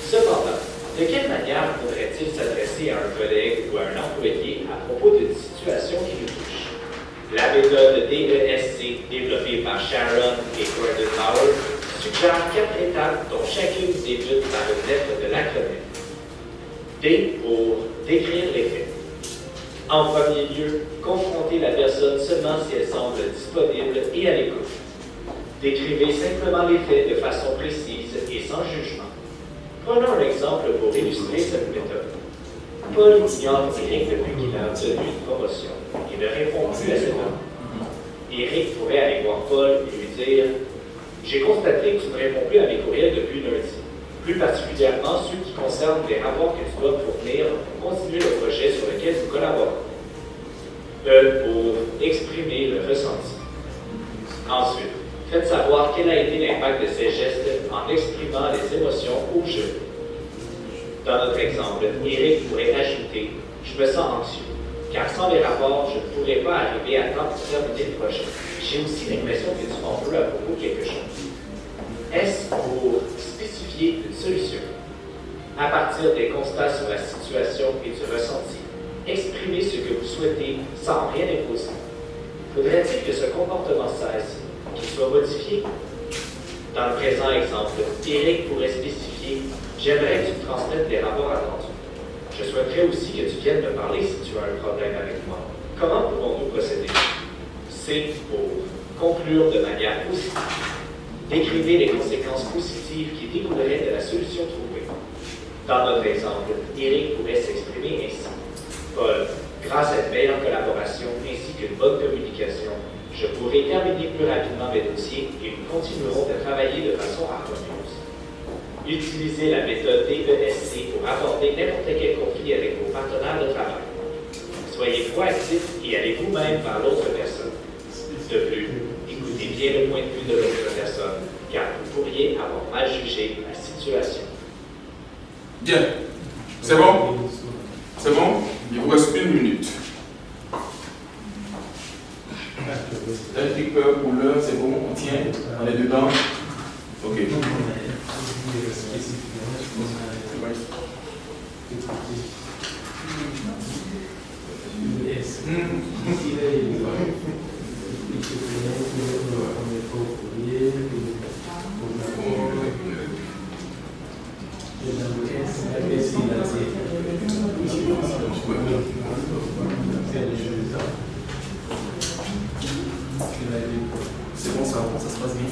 Cependant, de quelle manière faudrait-il s'adresser à un collègue ou à un employé à propos d'une situation qui nous touche? La méthode DESC, développée par Sharon et Gordon Power, suggère 4 étapes dont chacune débute par une lettre de l'acronyme. D pour décrire les faits. En premier lieu, confronter la personne seulement si elle semble disponible et à l'écoute. Décrivez simplement les faits de façon précise et sans jugement. Prenons un exemple pour illustrer cette méthode. Paul ignore Eric depuis qu'il a obtenu une promotion et ne répond plus à cette offre. Eric pourrait aller voir Paul et lui dire « J'ai constaté que tu ne réponds plus à mes courriels depuis lundi, plus particulièrement ceux qui concernent les rapports que tu dois fournir pour continuer le projet sur lequel nous collaborons. » Pour exprimer le ressenti. Ensuite, faites savoir quel a été l'impact de ces gestes en exprimant les émotions au jeu. Dans notre exemple, Eric pourrait ajouter « Je me sens anxieux, car sans les rapports, je ne pourrais pas arriver à temps pour terminer le projet. J'ai aussi l'impression que tu m'en veux à propos de quelque chose. » S pour spécifier une solution. À partir des constats sur la situation et du ressenti, exprimez ce que vous souhaitez sans rien imposer. Faudrait-il que ce comportement cesse, qu'il soit modifié? Dans le présent exemple, Eric pourrait spécifier « J'aimerais que tu me transmettes des rapports attendus. Je souhaiterais aussi que tu viennes me parler si tu as un problème avec moi. Comment pouvons-nous procéder? » C pour conclure de manière positive. Décrivez les conséquences positives qui découleraient de la solution trouvée. Dans notre exemple, Eric pourrait s'exprimer ainsi. Paul, grâce à une meilleure collaboration ainsi qu'une bonne communication, je pourrai terminer plus rapidement mes dossiers et nous continuerons de travailler de façon harmonieuse. Utilisez la méthode DESC pour aborder n'importe quel conflit avec vos partenaires de travail. Soyez proactifs et allez vous-même vers l'autre personne. De plus, écoutez bien le point de vue de l'autre personne, car vous pourriez avoir mal jugé la situation. Bien. C'est bon? C'est bon? Il vous reste 1 minute. Un clipper pour l'heure, c'est bon? On tient? On est dedans? Ok. C'est bon, ça se passe bien.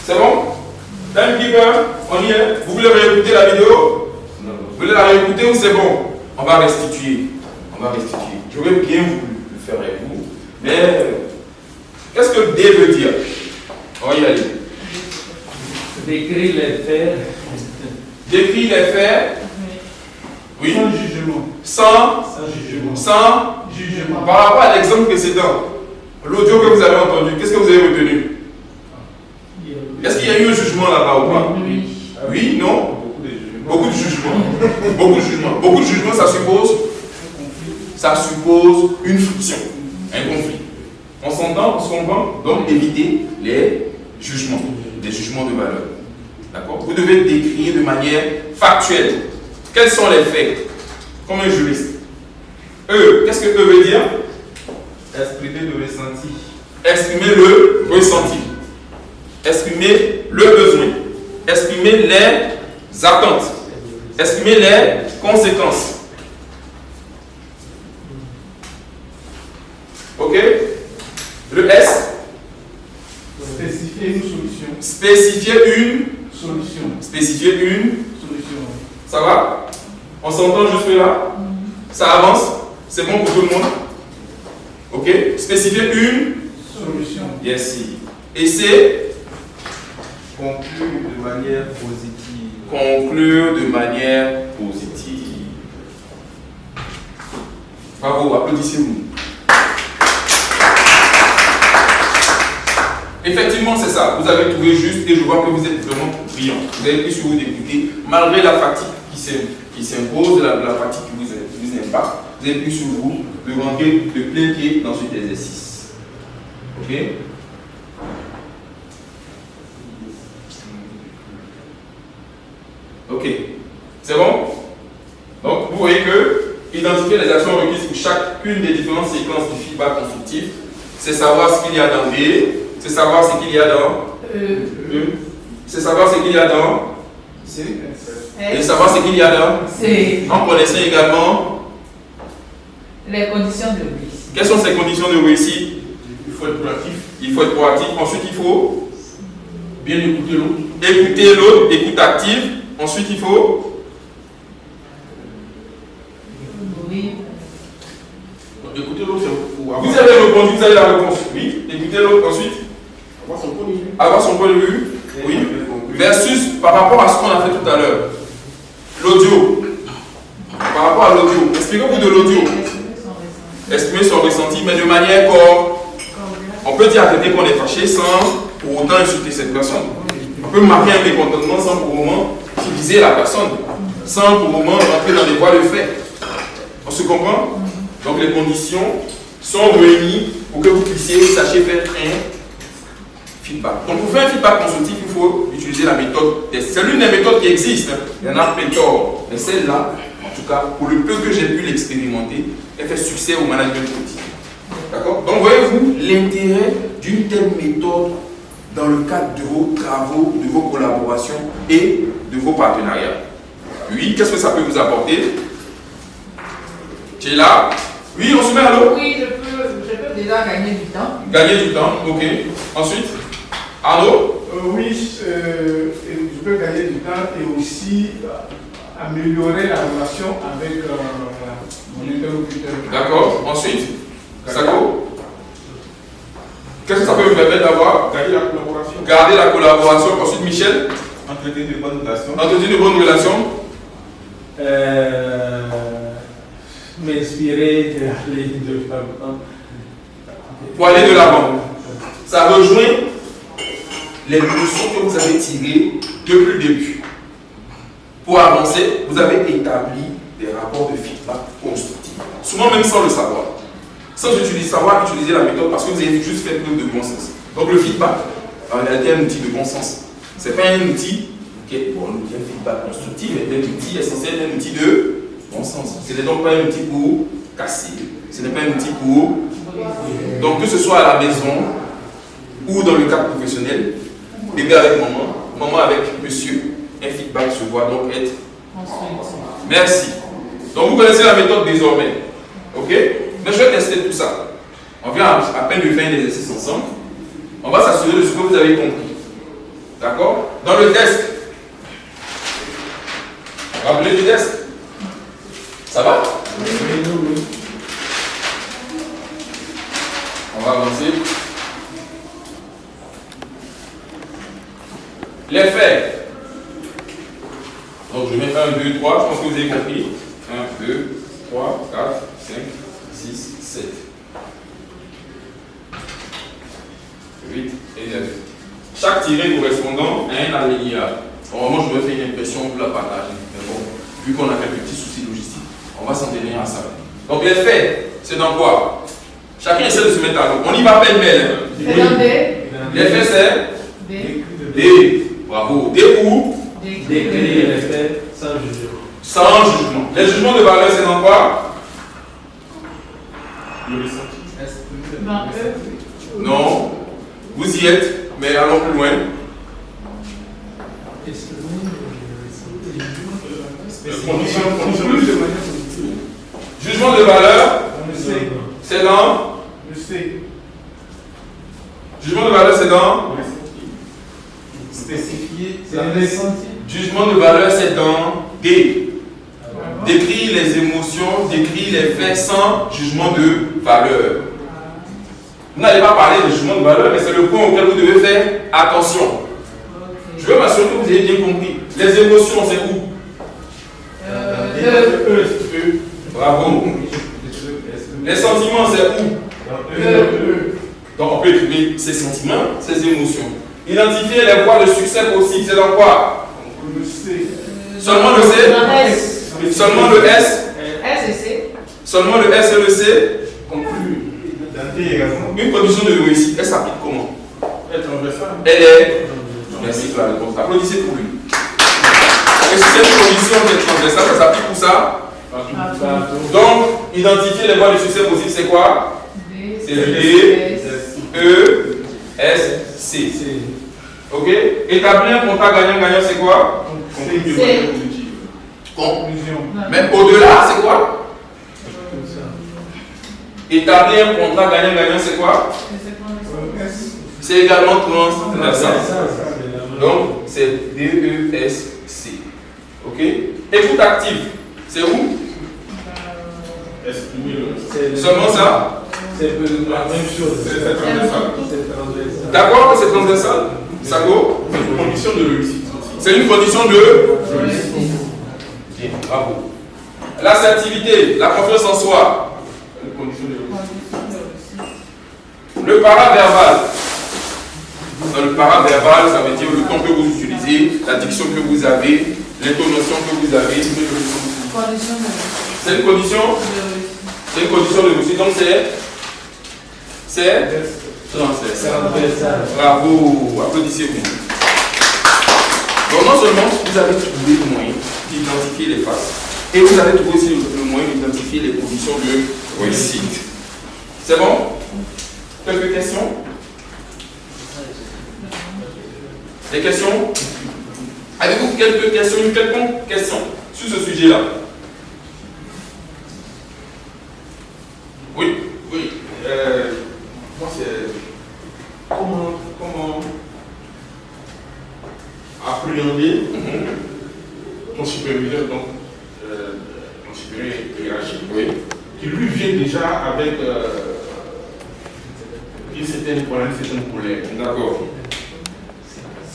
C'est bon? Timekeeper, on y est? Vous voulez réécouter la vidéo? Vous voulez la réécouter ou c'est bon? On va restituer. On va restituer. Je vais bien vous le faire avec vous. Mais qu'est-ce que D veut dire? On va y aller. Décrit les faits. Décrit les faits. Oui. Sans jugement. Sans jugement. Sans Jugement. Par rapport à l'exemple précédent, l'audio que vous avez entendu, qu'est-ce que vous avez retenu? Est-ce qu'il y a eu un jugement là-bas ou pas? Oui. Oui, non? Beaucoup de jugements. Beaucoup de jugements. Beaucoup de jugements, ça suppose une friction, un conflit. On s'entend, on se comprend, donc éviter les jugements de valeur. D'accord? Vous devez décrire de manière factuelle. Quels sont les faits? Comme un juriste. Qu'est-ce que veut dire? Exprimer le ressenti. Exprimer le ressenti. Exprimer le besoin. Exprimer les attentes. Exprimer les conséquences. Ok? Le S. Spécifier une solution. Spécifier une Solution. Spécifier une. Solution. Ça va? On s'entend jusque là? Ça avance? C'est bon pour tout le monde? Ok? Spécifier une Solution. Yes. Et c'est Conclure de manière positive. conclure de manière positive. Bravo, applaudissez-vous. Effectivement, c'est ça. Vous avez trouvé juste et je vois que vous êtes vraiment brillant. Vous avez pris sur vous d'écouter, malgré la fatigue qui s'impose, la fatigue qui vous impacte. Vous avez pris sur vous de rentrer de plein pied dans cet exercice. Ok? Ok. C'est bon? Donc, vous voyez que identifier les actions requises pour chacune des différentes séquences du feedback constructif, c'est savoir ce qu'il y a dans B, c'est savoir ce qu'il y a dans E, c'est savoir ce qu'il y a dans C, et savoir ce qu'il y a dans C. En connaissant également Les conditions de réussite. quelles sont ces conditions de réussite. Il faut être proactif. Il faut être proactif. Ensuite, il faut Bien écouter l'autre. écouter l'autre, écoute active. Ensuite, il faut Oui. Écouter l'autre, c'est pour vous avez répondu, vous avez la réponse. Oui, écouter l'autre. Ensuite, avoir son point de vue. avoir son point de vue. Oui. Versus par rapport à ce qu'on a fait tout à l'heure. L'audio. Par rapport à l'audio. Expliquez-vous de l'audio. Exprimer son ressenti, mais de manière on peut dire à quelqu'un qu'on est fâché sans pour autant insulter cette personne. On peut marquer un mécontentement sans pour le moment utiliser la personne, sans pour le moment rentrer dans des voies de fait. On se comprend? Donc les conditions sont réunies pour que vous puissiez sachiez faire un feedback. Donc pour faire un feedback constructif, il faut utiliser la méthode test. C'est l'une des méthodes qui existent. Il y en a pléthore. Mais celle-là, en tout cas, pour le peu que j'ai pu l'expérimenter, elle fait succès au management quotidien. D'accord? Donc voyez-vous l'intérêt d'une telle méthode dans le cadre de vos travaux, de vos collaborations et de vos partenariats. Oui, qu'est-ce que ça peut vous apporter? Tu es là? Oui, on se met à l'eau? Oui, je peux déjà gagner du temps. Gagner du temps, ok. Ensuite, Arnaud? Oui, je peux gagner du temps et aussi améliorer la relation avec mon interlocuteur. D'accord. Ensuite, Sako, qu'est-ce que ça peut me permettre d'avoir? Garder la collaboration. Garder la collaboration. Ensuite, Michel, Entretenir de bonnes relations. entretenir de bonnes relations. M'inspirer d'aller de Pour aller de l'avant. Ça rejoint les leçons que vous avez tirées depuis le début. Pour avancer, vous avez établi des rapports de feedback constructifs. Souvent même sans le savoir. Sans savoir utiliser la méthode parce que vous avez juste fait preuve de bon sens. Donc le feedback, en réalité, est un outil de bon sens. Ce n'est pas un outil qui est un feedback constructif, mais un outil essentiel, un outil de bon sens. Ce n'est donc pas un outil pour casser. Ce n'est pas un outil pour... Donc que ce soit à la maison ou dans le cadre professionnel, bébé avec maman, maman avec monsieur, un feedback se voit donc être... Merci. Donc vous connaissez la méthode désormais. Ok? Mais je vais tester tout ça. On vient à peine de faire un exercice ensemble. On va s'assurer de ce que vous avez compris. D'accord? Dans le desk. Rappelez du desk. Ça va? Oui. On va avancer. Les faits. Donc je mets 1, 2, 3. Je pense que vous avez compris. 1, 2, 3, 4, 5, 6, 7. 8 et 9. Chaque tiré correspondant à un alinéa. Normalement, je vais faire une impression pour la partager. Mais bon, vu qu'on a quelques petits soucis logistiques, on va s'en tenir à ça. Donc les faits, c'est dans quoi? Chacun essaie de se mettre à l'eau. On y va pêle-mêle. C'est dans D. Les faits, c'est D. D. Bravo. D où? Décrire les faits sans jugement. Sans jugement. Les jugements de valeur, c'est dans quoi? Le ressenti. Dans E. Non. Vous y êtes, mais allons plus loin. Jugement de valeur, c'est dans. Jugement de valeur, c'est dans. Spécifier. Jugement de valeur, c'est dans D. Décrire les émotions, décrire les faits sans jugement de valeur. Vous n'allez pas parler de jugement de valeur, mais c'est le point auquel vous devez faire attention. Je veux m'assurer que vous avez bien compris. Les émotions, c'est où? Bravo. Les sentiments, c'est où? Donc on peut écrire ses sentiments, ses émotions. Identifier les voies de succès possibles, c'est dans quoi? Seulement le C? Seulement le S? S et C. Seulement le S et le C? également. Une condition de réussite, elle s'applique comment? Elle est transversale. Elle est. Merci pour la réponse. Applaudissez pour lui. Et si c'est une condition qui est transversale, ça s'applique pour ça? Donc, identifier les voies de succès possibles, c'est quoi? C'est D, E, S, C. Ok? Établir un contrat gagnant-gagnant, c'est quoi? Conclusion. Mais au-delà, c'est quoi? Établir un contrat gagnant-gagnant, c'est quoi? C'est également transversal. Donc, c'est D-E-S-C. Ok? Écoute active, c'est où? Seulement ça? C'est la même chose. C'est transversal. D'accord que c'est transversal? Sago? C'est une condition de réussite. C'est une condition de réussite. Bien, bravo. L'assertivité, la confiance en soi. Une condition de réussite. Le paraverbal. Dans le paraverbal, ça veut dire le ton que vous utilisez, la diction que vous avez, l'intonation que vous avez. C'est une condition? C'est une condition de réussite. Donc c'est transversal. Bravo, applaudissez-vous. Donc non seulement vous avez trouvé le moyen d'identifier les faces, et vous avez trouvé aussi le moyen d'identifier les conditions de réussite. C'est bon? Quelques questions? Des questions? Avez-vous quelques questions, une quelconque question sur ce sujet-là? Oui, oui. Moi, c'est comment appréhender ton superviseur, donc ton supérieur hiérarchique, Oui. qui lui vient déjà avec une certaine colère. D'accord.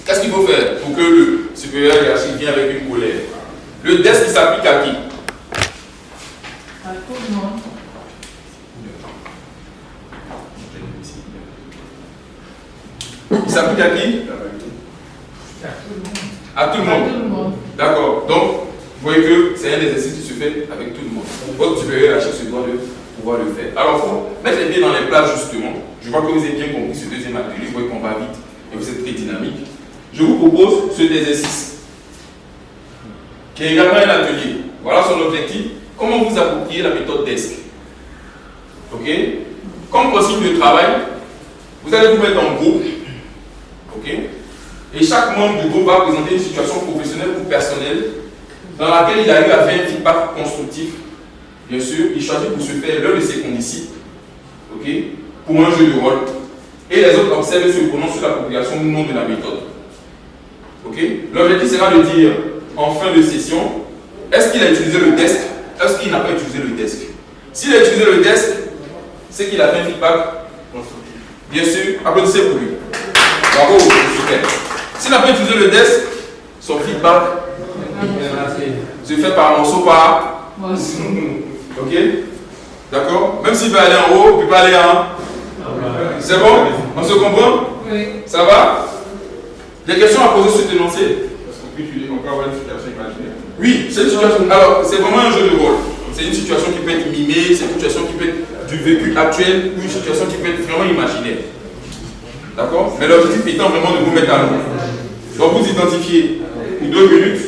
Qu'est-ce qu'il faut faire pour que le supérieur hiérarchique vienne avec une colère? Le desk, il s'applique à qui? À tout le monde. Il s'applique à qui? À tout le À monde. tout le monde. D'accord. Donc, vous voyez que c'est un exercice qui se fait avec tout le monde. Votre supérieur hiérarchique se doit de pouvoir le faire. Alors, il faut mettre les pieds dans les plats, justement. Je vois que vous avez bien compris ce deuxième atelier. Vous voyez qu'on va vite et vous êtes très dynamique. Je vous propose cet exercice, qui est également un atelier. Voilà son objectif. Comment vous approprier la méthode DESC. Ok? Comme consigne de travail, vous allez vous mettre en groupe. Ok? Et chaque membre du groupe va présenter une situation professionnelle ou personnelle dans laquelle il a eu à faire un feedback constructif. Bien sûr, il choisit pour se faire l'un de ses condisciples, ok, pour un jeu de rôle. Et les autres observent et se prononcent sur l'appropriation ou non de la méthode. Ok? L'objectif sera de dire, en fin de session, est-ce qu'il a utilisé le desk? Est-ce qu'il n'a pas utilisé le desk? S'il a utilisé le desk, c'est qu'il a fait un feedback constructif. Bien sûr, applaudissez pour lui. Bravo, super. S'il n'a pas utilisé le desk, son feedback se fait par morceau par. Moi aussi. Ok? D'accord? Même s'il veut aller en haut, il ne peut pas aller en. C'est bon? On se comprend? Oui. Ça va? Des questions à poser sur l'énoncé? Parce qu'on peut avoir une situation imaginaire. Oui, c'est une situation. Alors, c'est vraiment un jeu de rôle. C'est une situation qui peut être mimée, c'est une situation qui peut être du vécu actuel ou une situation qui peut être vraiment imaginaire. D'accord? Mais l'objectif étant vraiment de vous mettre à l'eau. Donc, vous identifiez pour 2 minutes,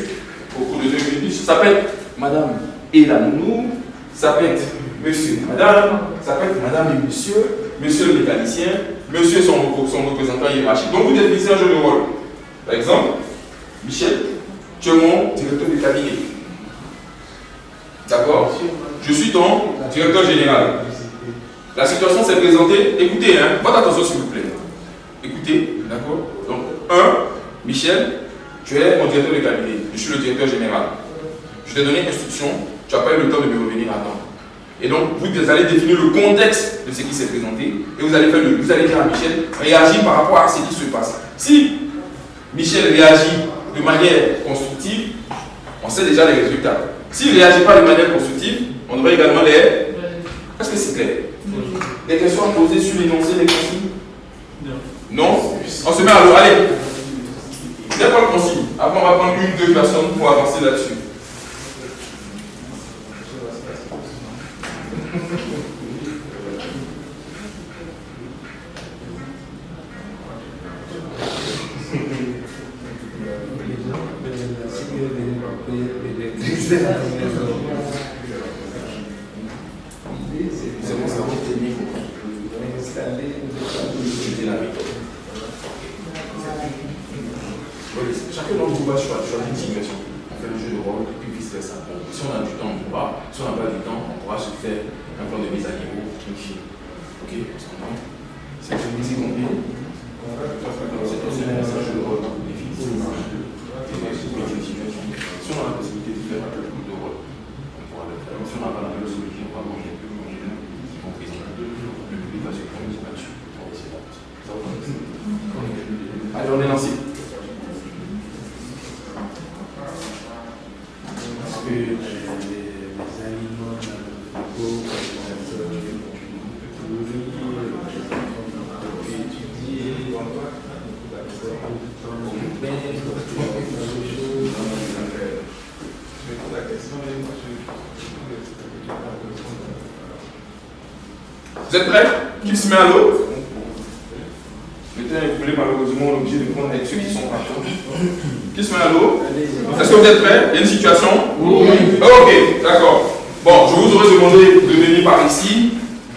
au cours de 2 minutes, ça peut être Madame et la nounou, ça peut être Monsieur et Madame, ça peut être Madame et Monsieur le mécanicien, Monsieur son représentant hiérarchique. Donc, vous définissez un jeu de rôle. Par exemple, Michel, tu es mon directeur de cabinet. D'accord? Je suis ton directeur général. La situation s'est présentée. Écoutez, hein, votre attention s'il vous plaît. Écoutez, d'accord? Donc, 1, Michel, tu es mon directeur de cabinet. Je suis le directeur général. Je t'ai donné instruction, tu n'as pas eu le temps de me revenir à temps. Et donc, vous allez définir le contexte de ce qui s'est présenté et vous allez dire à Michel, réagir par rapport à ce qui se passe. Si Michel réagit de manière constructive, on sait déjà les résultats. S'il ne réagit pas de manière constructive, on devrait également les. Est-ce que c'est clair? Des questions à poser sur l'énoncé des consignes? Non? On se met à l'eau. Allez. C'est quoi le consigne? Après, on va prendre 1 ou 2 personnes pour avancer là-dessus. C'est bon, c'est bon, technique. Utiliser la méthode. Chacun d'entre vous va choisir une situation. On fait le jeu de rôle et puis vice versa. Si on a du temps, on pourra. Si on n'a pas du temps, on pourra se faire un plan de mise à niveau. Ok? C'est une musique combien? C'est aussi un jeu de rôle définitif. Si on a la possibilité de faire un peu de rôle, on pourra le faire. Si on n'a pas la possibilité, on va manger un peu, y compris le public va se prononcer là-dessus. Allez, on est lancé. Les aliments Vous êtes prêts? Qui se met à l'eau? Le temps est coulé, malheureusement, on est obligé de prendre avec ceux qui sont partants. Qui se met à l'eau? Est-ce que vous êtes prêts? Il y a une situation? Oui. Ok, d'accord. Bon, je vous aurais demandé de venir par ici.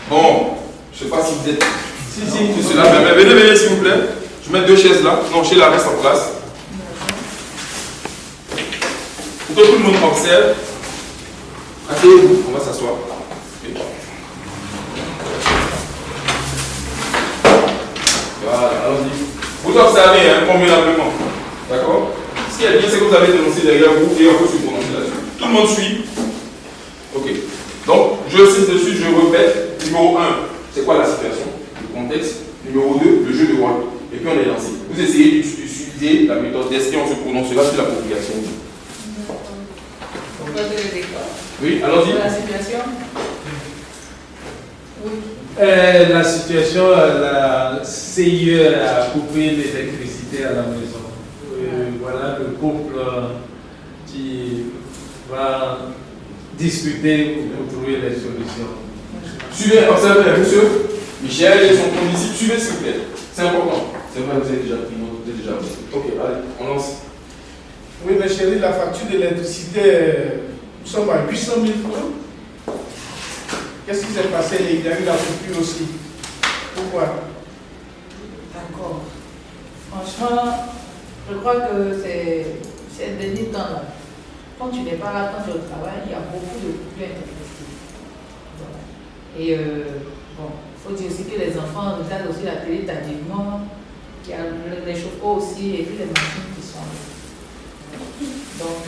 Bon, je ne sais pas si vous êtes. Si, c'est cela. Mais venez, s'il vous plaît. Je vais mettre 2 chaises là. Non, chez la reste en place. Pour que tout le monde observe. Asseyez-vous, on va s'asseoir. Okay. Voilà, allons-y. Vous observez convenablement. D'accord? Ce qui est bien, c'est que vous avez dénoncé derrière vous et on peut se prononcer. Tout le monde suit? Ok. Donc, je cesse dessus, je répète. Numéro 1, c'est quoi la situation? Le contexte. Numéro 2, le jeu de rôle. Et puis on est lancé. Vous essayez d'utiliser la méthode d'esprit, on se prononcera sur l'appropriation. Oui, allons-y. La situation? Oui. La situation, la CIE a coupé l'électricité à la maison. Voilà le couple qui va discuter pour trouver les solutions. Suivez, observez, monsieur Michel et son condisciple, suivez s'il vous plaît. C'est important. C'est vrai, vous avez déjà pris note, vous avez déjà pris. Ok, allez, on lance. Oui, mais chérie, la facture d'électricité, nous sommes à 800 000 francs. Qu'est-ce qui s'est passé? Il y a eu la coupure aussi. Pourquoi? D'accord. Franchement, je crois que c'est un dernier temps là. Quand tu n'es pas là, quand tu es au travail, il y a beaucoup de coupures d'électricité. Voilà. Et bon, il faut dire aussi que les enfants regardent aussi la télé tardivement. Il y a les chauffe-eau aussi et puis les machines qui sont là. Donc,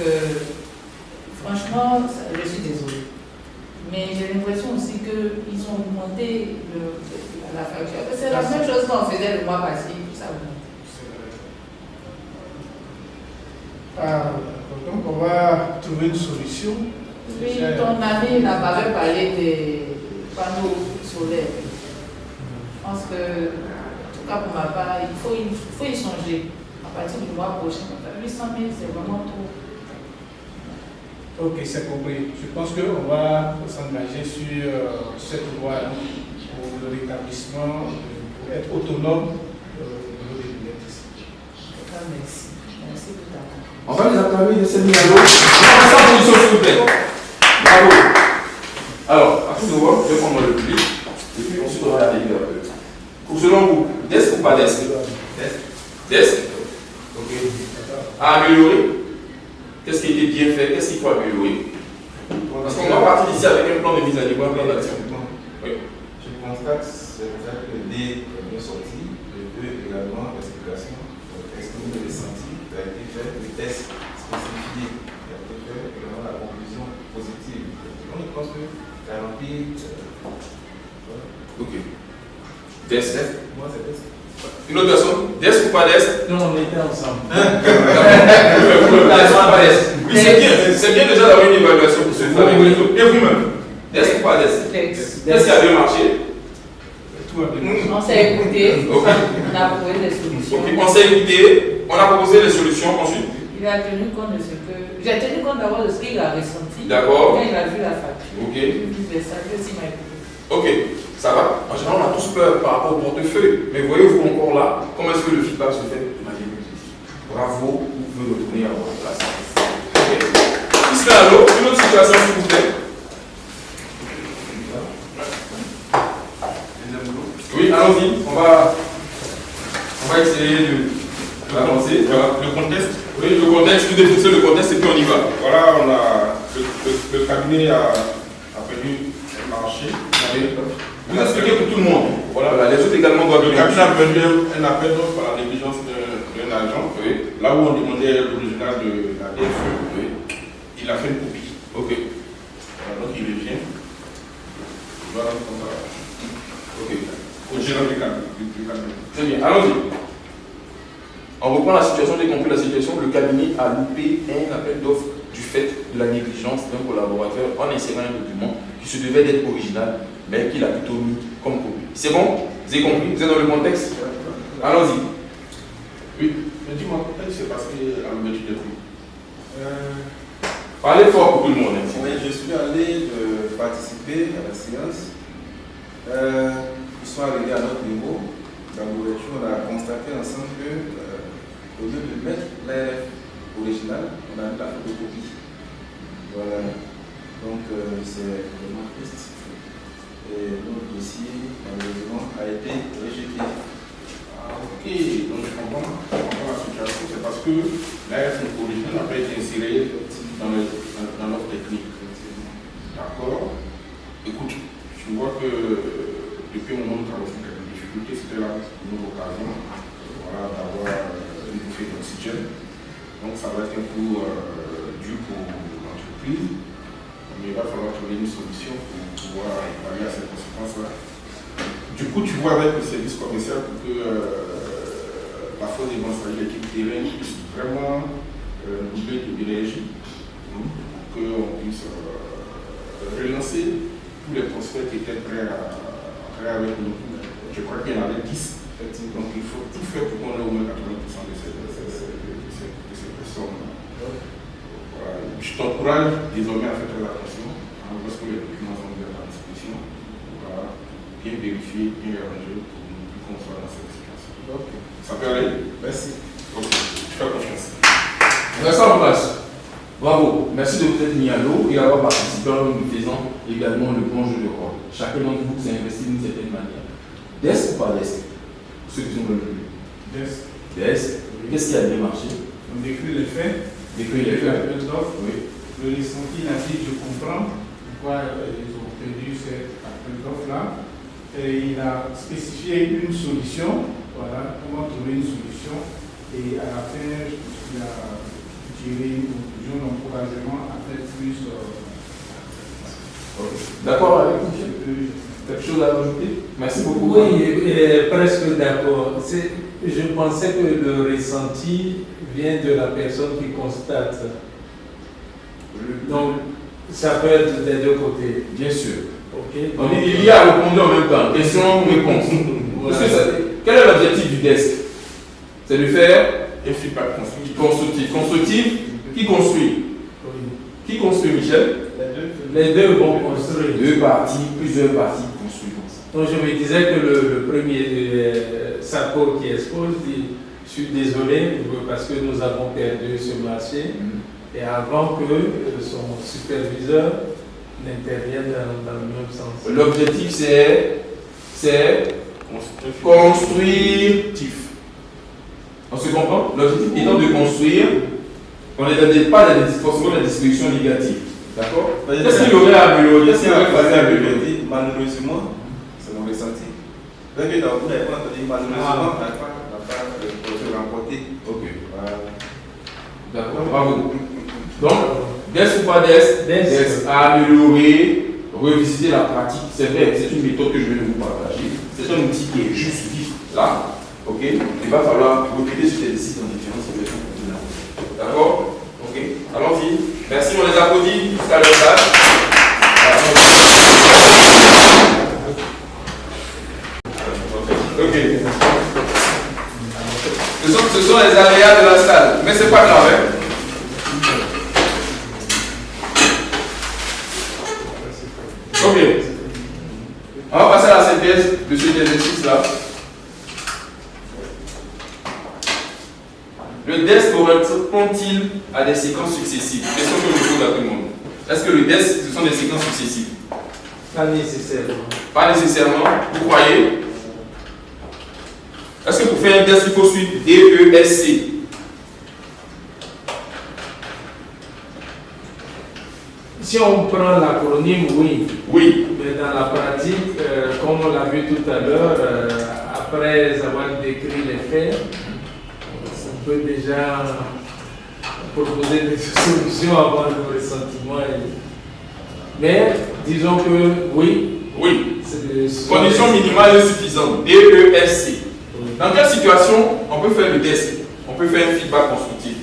franchement, je suis désolée. Mais j'ai l'impression aussi qu'ils ont augmenté la facture. C'est la même chose qu'on faisait le mois passé, tout ça augmente. Donc, on va trouver une solution. Oui, ton ami m'avait parlé des panneaux solaires. Je pense que, en tout cas pour ma part, il faut y changer. À partir du mois prochain, 800 000, c'est vraiment trop. Ok, c'est compris. Je pense qu'on va s'engager sur cette voie pour le rétablissement, pour être autonome au niveau de l'électricité. Merci. Merci pour ta part. On va les acclamer de cette mise à l'eau. On va en position, s'il vous plaît. Bravo. Alors, à tout de voir, je vais prendre le public. Et puis ensuite, on va aller un peu. Pour selon vous, desk ou pas desk? Desk. Ok. À améliorer. Qu'est-ce qui a été bien fait? Qu'est-ce qu'il faut améliorer? Parce qu'on va partir d'ici avec un plan de mise à niveau, un plan d'action. Oui. Je constate que D est bien sorti, le 2 également, l'explication. Est-ce que vous avez senti qu'il a été fait le test spécifié, qui a été fait également la conclusion positive. Donc je pense que ça remplit. Ok. Desk. Moi c'est test. Une autre personne? Desk ou pas desk? Non, on était ensemble. Oui, c'est bien déjà d'avoir une évaluation pour se faire avec les autres. Et vous-même? Desk ou pas desk? Qu'est-ce qui a bien marché? Tout a bien. On s'est écouté, Ok. on a proposé des solutions. Ok, on s'est écouté, on a proposé les solutions ensuite. Il a tenu compte de ce que. J'ai tenu compte d'abord de ce qu'il a ressenti. D'accord. Quand il a vu la facture. Ok. Il disait ça, que s'il m'a écouté. Ok, ça va. En général, on a tous peur par rapport au portefeuille. Mais voyez-vous encore là, comment est-ce que le feedback se fait? Bravo, vous pouvez retourner à votre place. Ok. Ismaël, une autre situation, s'il vous plaît. Oui, allons-y. On va essayer d'avancer. Le contexte. Oui, le contexte, vous définissez le contexte et puis on y va. Voilà, on a le cabinet a perdu un marché. Vous expliquez pour tout le monde. Voilà, les autres également doivent Le venir. cabinet a perdu un appel d'offres par la négligence d'un agent. Oui. Là où on demandait l'original de la DFE, Oui. il a fait une copie. Ok. Donc il revient. Voilà comme ça. Ok. Au gérant du cabinet. Très bien, allons-y. On reprend la situation, j'ai compris la situation. Le cabinet a loupé un appel d'offres du fait de la négligence d'un collaborateur en insérant un document qui se devait d'être original, mais qu'il a plutôt mis comme copie. C'est bon? Vous avez compris? Vous êtes dans le contexte? Allons-y. Oui, mais dis-moi, qu'est-ce qui s'est passé à l'ouverture des prix? Parlez fort pour tout le monde. Hein. Oui, je suis allé participer à la séance. Ils sont arrivés à notre niveau. Dans l'ouverture, on a constaté ensemble que, au lieu de mettre l'ARF original, on a mis la photocopie. Voilà. Donc, c'est vraiment triste. Et notre dossier, malheureusement, a été rejeté. Ah, ok, donc je comprends la situation. C'est parce que l'ARF original n'a pas été inséré dans l'offre technique. D'accord. Écoute, je vois que depuis un moment, nous traversons quelques difficultés. C'était là une autre occasion d'avoir une bouffée d'oxygène. Donc ça va être un coup dur pour l'entreprise. l'entreprise, mais il va falloir trouver une solution pour pouvoir aller à ces conséquences-là. Du coup, tu vois avec le service commercial pour que la force des bons l'équipe terrain puisse vraiment doubler de l'énergie pour qu'on puisse relancer tous les prospects qui étaient prêts avec nous. Je crois qu'il y en avait 10. Donc il faut tout faire pour qu'on ait au moins 80% de ces personnes. Voilà. Je t'encourage désormais à faire très attention parce que les documents sont mis à ta disposition. Voilà. Bien vérifier, bien arranger pour qu'on soit dans cette situation. Okay. Ça peut aller? Merci. Ok, je fais confiance. Restons en place. Bravo. Merci de vous être mis à l'eau et d'avoir participé en nous faisant également le bon jeu de rôle. Chacun d'entre vous s'est investi d'une certaine manière. Desk ou pas desk? Ceux qui sont venus. Desk. Desk. Qu'est-ce qui a bien marché? On décrit les faits. Décrit les faits. Oui. Le ressenti a dit je comprends pourquoi ils ont perdu cet appel d'offre-là. Et il a spécifié une solution. Voilà, comment trouver une solution. Et à la fin, il a tiré une conclusion d'encouragement à faire plus. D'accord avec vous? Quelque chose à ajouter? Merci beaucoup. Oui, presque d'accord. Je pensais que le ressenti vient de la personne qui constate. Donc, ça peut être des deux côtés. Bien sûr. Okay. Donc, il y a répondu en même temps. Question, réponse. Quel est l'objectif du desk? C'est de faire un feedback constructif. Constructif, qui construit? Qui construit, Michel? Les deux vont construire. Deux parties, plusieurs parties construisent. Donc je me disais que le premier Sarko qui expose dit je suis désolé parce que nous avons perdu ce marché et avant que son superviseur n'intervienne dans le même sens. L'objectif c'est constructif. On se comprend? L'objectif étant de construire, on n'est pas forcément dans la disposition négative. D'accord? Qu'est-ce qu'il aurait amélioré? Qu'est-ce qu'il aurait fait améliorer? Malheureusement, c'est mon ressenti. Vous n'avez pas entendu malheureusement, on n'a pas remporté. Ok. D'accord, bravo. Donc, desk ou pas desk, améliorer, revisiter la pratique. C'est vrai, c'est une méthode que je vais vous partager. C'est un outil qui est juste vif là. Ok? Il va falloir recruter sur des sites dans différentes situations. D'accord? Ok? Allons-y. Merci, on les applaudit jusqu'à leur place. Ok. Ce sont les aléas de la salle, mais c'est pas grave. Hein? Ok. On va passer à la synthèse de cet exercice-là. Le desk correspond-il à des séquences successives? Question que je pose à tout le monde. Est-ce que le desk, ce sont des séquences successives? Pas nécessairement. Pas nécessairement. Vous croyez? Est-ce que pour faire un desk, il faut suivre DESC? Si on prend l'acronyme, oui. Oui. Mais dans la pratique, comme on l'a vu tout à l'heure, après avoir décrit les faits, on peut déjà proposer des solutions avant le ressentiment. Mais disons que oui. Oui. Condition minimale et suffisante. DESC. Dans quelle situation on peut faire le desk? On peut faire un feedback constructif.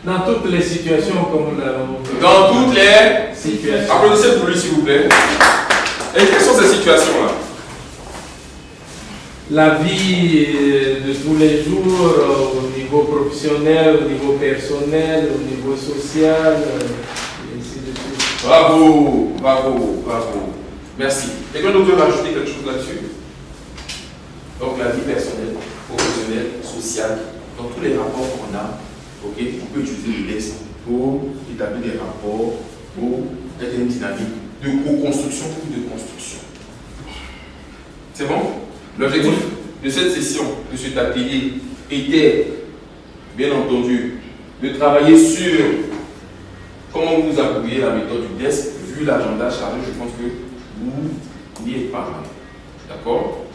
Dans toutes les situations comme nous l'avons vu. Dans toutes les situations. Applaudissez pour lui s'il vous plaît. Et quelles sont ces situations-là? La vie de tous les jours, au niveau professionnel, au niveau personnel, au niveau social, et ainsi de suite. Bravo, bravo, bravo. Merci. Quelqu'un d'autre veut rajouter quelque chose là-dessus? Donc la vie personnelle, professionnelle, sociale, dans tous les rapports qu'on a, ok, on peut utiliser le desk pour établir des rapports, pour être une dynamique de co-construction ou de construction. C'est bon? L'objectif de cette session, de cet atelier, était, bien entendu, de travailler sur comment vous appropriez la méthode du desk. Vu l'agenda chargé, je pense que vous n'y êtes pas mal. D'accord?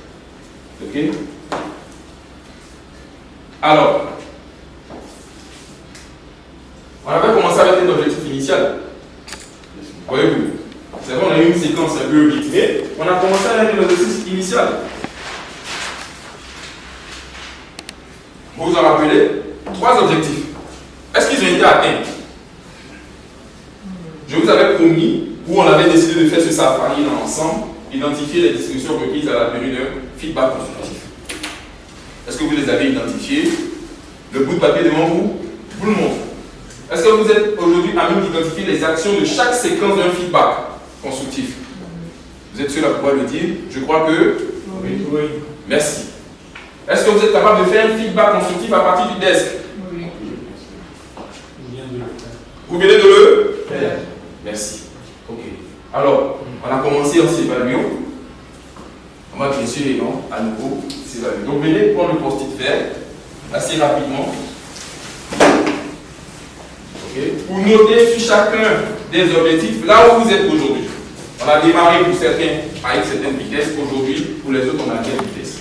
Ok? Alors, a eu une séquence un peu rythmée, on a commencé avec l'exercice initial. Vous vous en rappelez? 3 objectifs. Est-ce qu'ils ont été atteints? Je vous avais promis, où on avait décidé de faire ce safari ensemble, identifier les discussions requises à la tenue d'un feedback constructif. Est-ce que vous les avez identifiés? Le bout de papier devant vous le montre. Est-ce que vous êtes aujourd'hui à même d'identifier les actions de chaque séquence d'un feedback constructif? Vous êtes sûr à pouvoir le dire? Je crois que Oui. Merci. Est-ce que vous êtes capable de faire un feedback constructif à partir du desk? Oui. Vous venez de le faire. Merci. Ok. Alors, on a commencé en s'évaluant. On va bien sûr, à nouveau s'évaluer. Donc, venez prendre le post-it vert assez rapidement. Okay. Pour noter sur chacun des objectifs là où vous êtes aujourd'hui. On a démarré pour certains à une certaine vitesse. Aujourd'hui, pour les autres, on a quelle vitesse?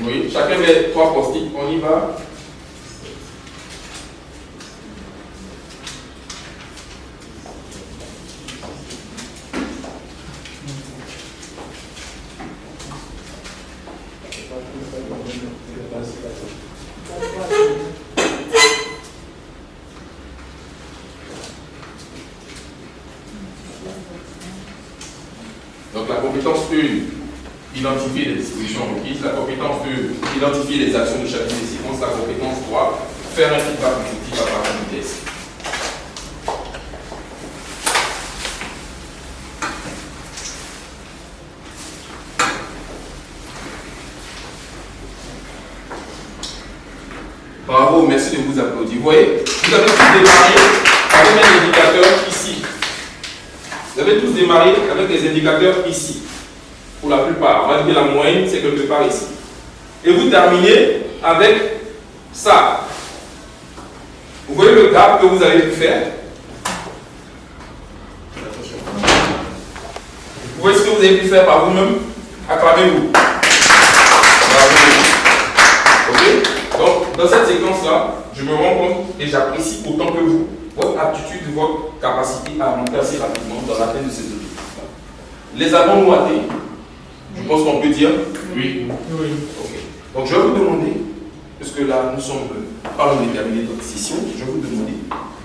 Oui, chacun met 3 post-it. On y va. Donc la compétence 1, identifier les dispositions requises. La compétence 2, identifier les actions de chacune des séquences. La compétence 3, faire un feedback constructif à partir du test. Bravo, merci de vous applaudir. Vous voyez, vous avez tous démarré avec un indicateur ici. Vous avez tous démarré avec des indicateurs ici. Pour la plupart, on va dire que la moyenne, c'est quelque part ici. Et vous terminez avec ça. Vous voyez le gap que vous avez pu faire? Attention. Vous voyez ce que vous avez pu faire par vous-même? Acclamez-vous. Bravo. Ok? Donc, dans cette séquence-là, je me rends compte et j'apprécie autant que vous votre aptitude, votre capacité à monter assez rapidement dans l'atteinte de ces objectifs. Les avons-nous atteints? Je pense qu'on peut dire oui. Oui. Ok. Donc, je vais vous demander, puisque là, nous sommes pas loin de terminer notre session, je vais vous demander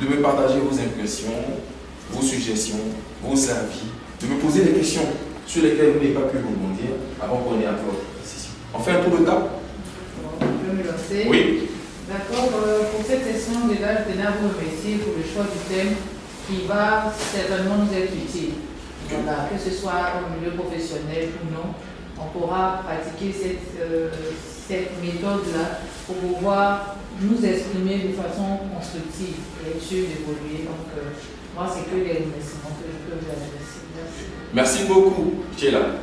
de me partager vos impressions, vos suggestions, vos avis, de me poser des questions sur lesquelles vous n'avez pas pu rebondir avant qu'on ait appris votre session. On fait un tour de table? Je peux me lancer. Oui. D'accord. Pour cette session, déjà, je tenais à vous remercier pour le choix du thème qui va certainement nous être utile. Voilà, que ce soit au milieu professionnel ou non, on pourra pratiquer cette méthode-là pour pouvoir nous exprimer de façon constructive et être sûr d'évoluer. Donc, moi, c'est que des remerciements que je peux vous adresser. Merci. Merci beaucoup, Tchéla.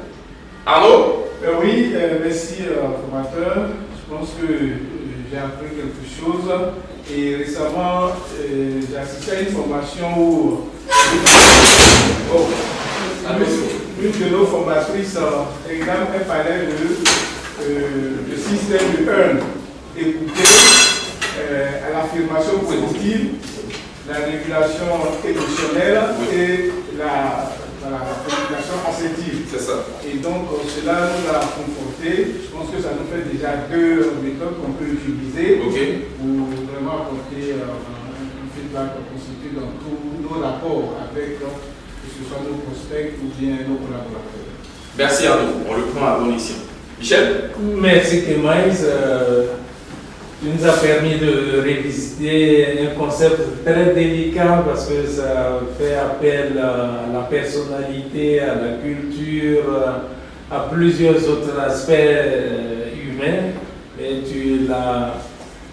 Arnaud? Oui, merci formateur. Je pense que j'ai appris quelque chose. Et récemment, j'ai assisté à une formation où une de nos formatrices, elle parlait de système de EARN. Écouter à l'affirmation positive, la régulation émotionnelle et la communication assertive. C'est ça. Et donc, cela nous a conforté. Je pense que ça nous fait déjà 2 méthodes qu'on peut utiliser pour vraiment apporter un feedback constitué dans tous nos rapports avec, que ce soit nos prospects ou bien nos collaborateurs. Merci Arnaud, on le prend à bon escient. Michel? Merci Kemaïs. Tu nous as permis de révisiter un concept très délicat parce que ça fait appel à la personnalité, à la culture, à plusieurs autres aspects humains. Et tu l'as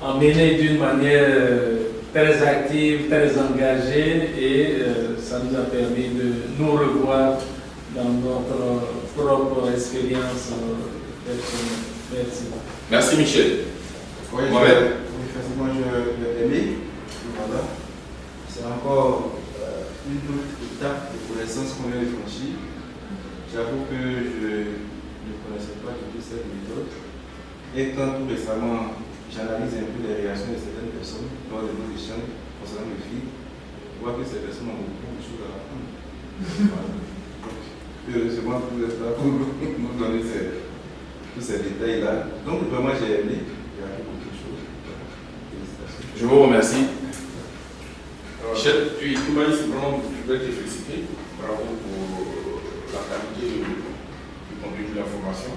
emmené d'une manière très active, très engagée et ça nous a permis de nous revoir dans notre propre expérience personnelle. Merci. Merci Michel. Oui, effectivement, je l'ai aimé. Voilà. C'est encore une autre étape de connaissance qu'on vient de franchir. J'avoue que je ne connaissais pas toutes cette méthode. Et quand tout récemment, j'analyse un peu les réactions de certaines personnes lors de nos échanges concernant le film, vois que ces personnes ont beaucoup de choses à apprendre. Heureusement que vous êtes là pour nous donner tous ces détails-là. Donc vraiment j'ai aimé, il y a beaucoup de choses. Félicitations. Je vous remercie. Puis, tout le monde, simplement, je voudrais te féliciter. Bravo pour la qualité du contenu de la formation.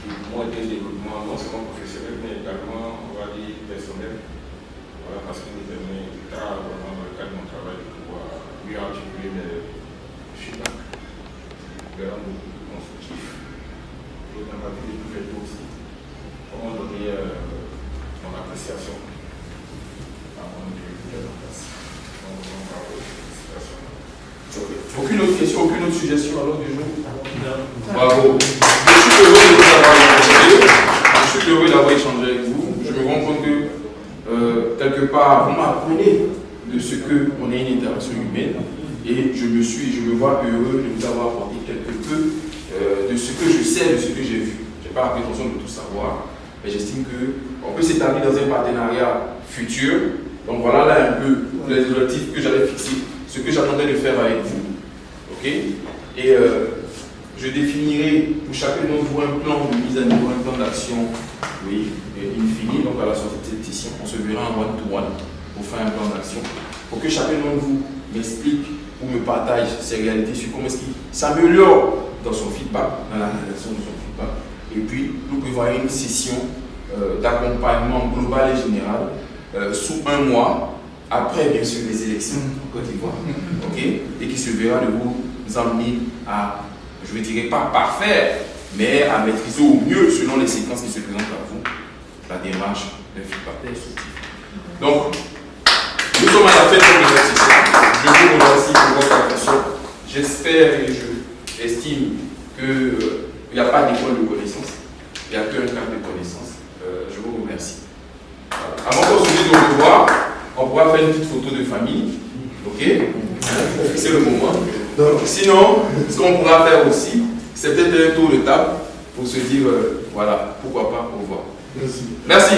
Qui moi, un développement non seulement professionnel, mais également, on va dire, personnel. Voilà, parce que nous permet vraiment, dans le cadre de mon travail, de pouvoir mieux articuler mes feedbacks, vraiment beaucoup constructifs. Et dans ma vie de tous les jours aussi, comment donner mon appréciation à mon directeur en place. Aucune autre question, aucune autre suggestion à l'ordre du jour? Bravo. Je suis heureux d'avoir échangé avec vous. Je me rends compte que quelque part, vous m'apprenez de ce qu'on est une interaction humaine et je me vois heureux de vous avoir apporté quelque peu de ce que je sais, de ce que j'ai vu. Je n'ai pas la prétention de tout savoir, mais j'estime qu'on peut s'établir dans un partenariat futur. Donc voilà là un peu les objectifs que j'avais fixés, ce que j'attendais de faire avec vous. Ok? Et je définirai pour chacun d'entre vous un plan de mise à niveau, un plan d'action, oui, infini. Donc à la sortie de cette session, on se verra en one-to-one pour faire un plan d'action. Pour que chacun d'entre vous m'explique ou me partage ses réalités sur comment est-ce qu'il s'améliore dans son feedback, dans la réalisation de son feedback. Et puis, nous prévoyons une session d'accompagnement global et général sous un mois, après bien sûr les élections en Côte d'Ivoire, okay, et qui se verra de vous emmener à, je ne dirais pas parfaire, mais à maîtriser au mieux, selon les séquences qui se présentent à vous, la démarche d'un feedback constructif. Donc, nous sommes à la fin de notre session. Je vous remercie pour votre attention. J'espère et j'estime qu'il n'y a pas d'école de connaissances, il n'y a qu'un cadre de connaissances. Je vous remercie. Avant qu'on se dise au revoir, on pourra faire une petite photo de famille. Ok? C'est le moment. Donc, sinon, ce qu'on pourra faire aussi, c'est peut-être un tour de table pour se dire, voilà, pourquoi pas, au revoir. Merci. Merci.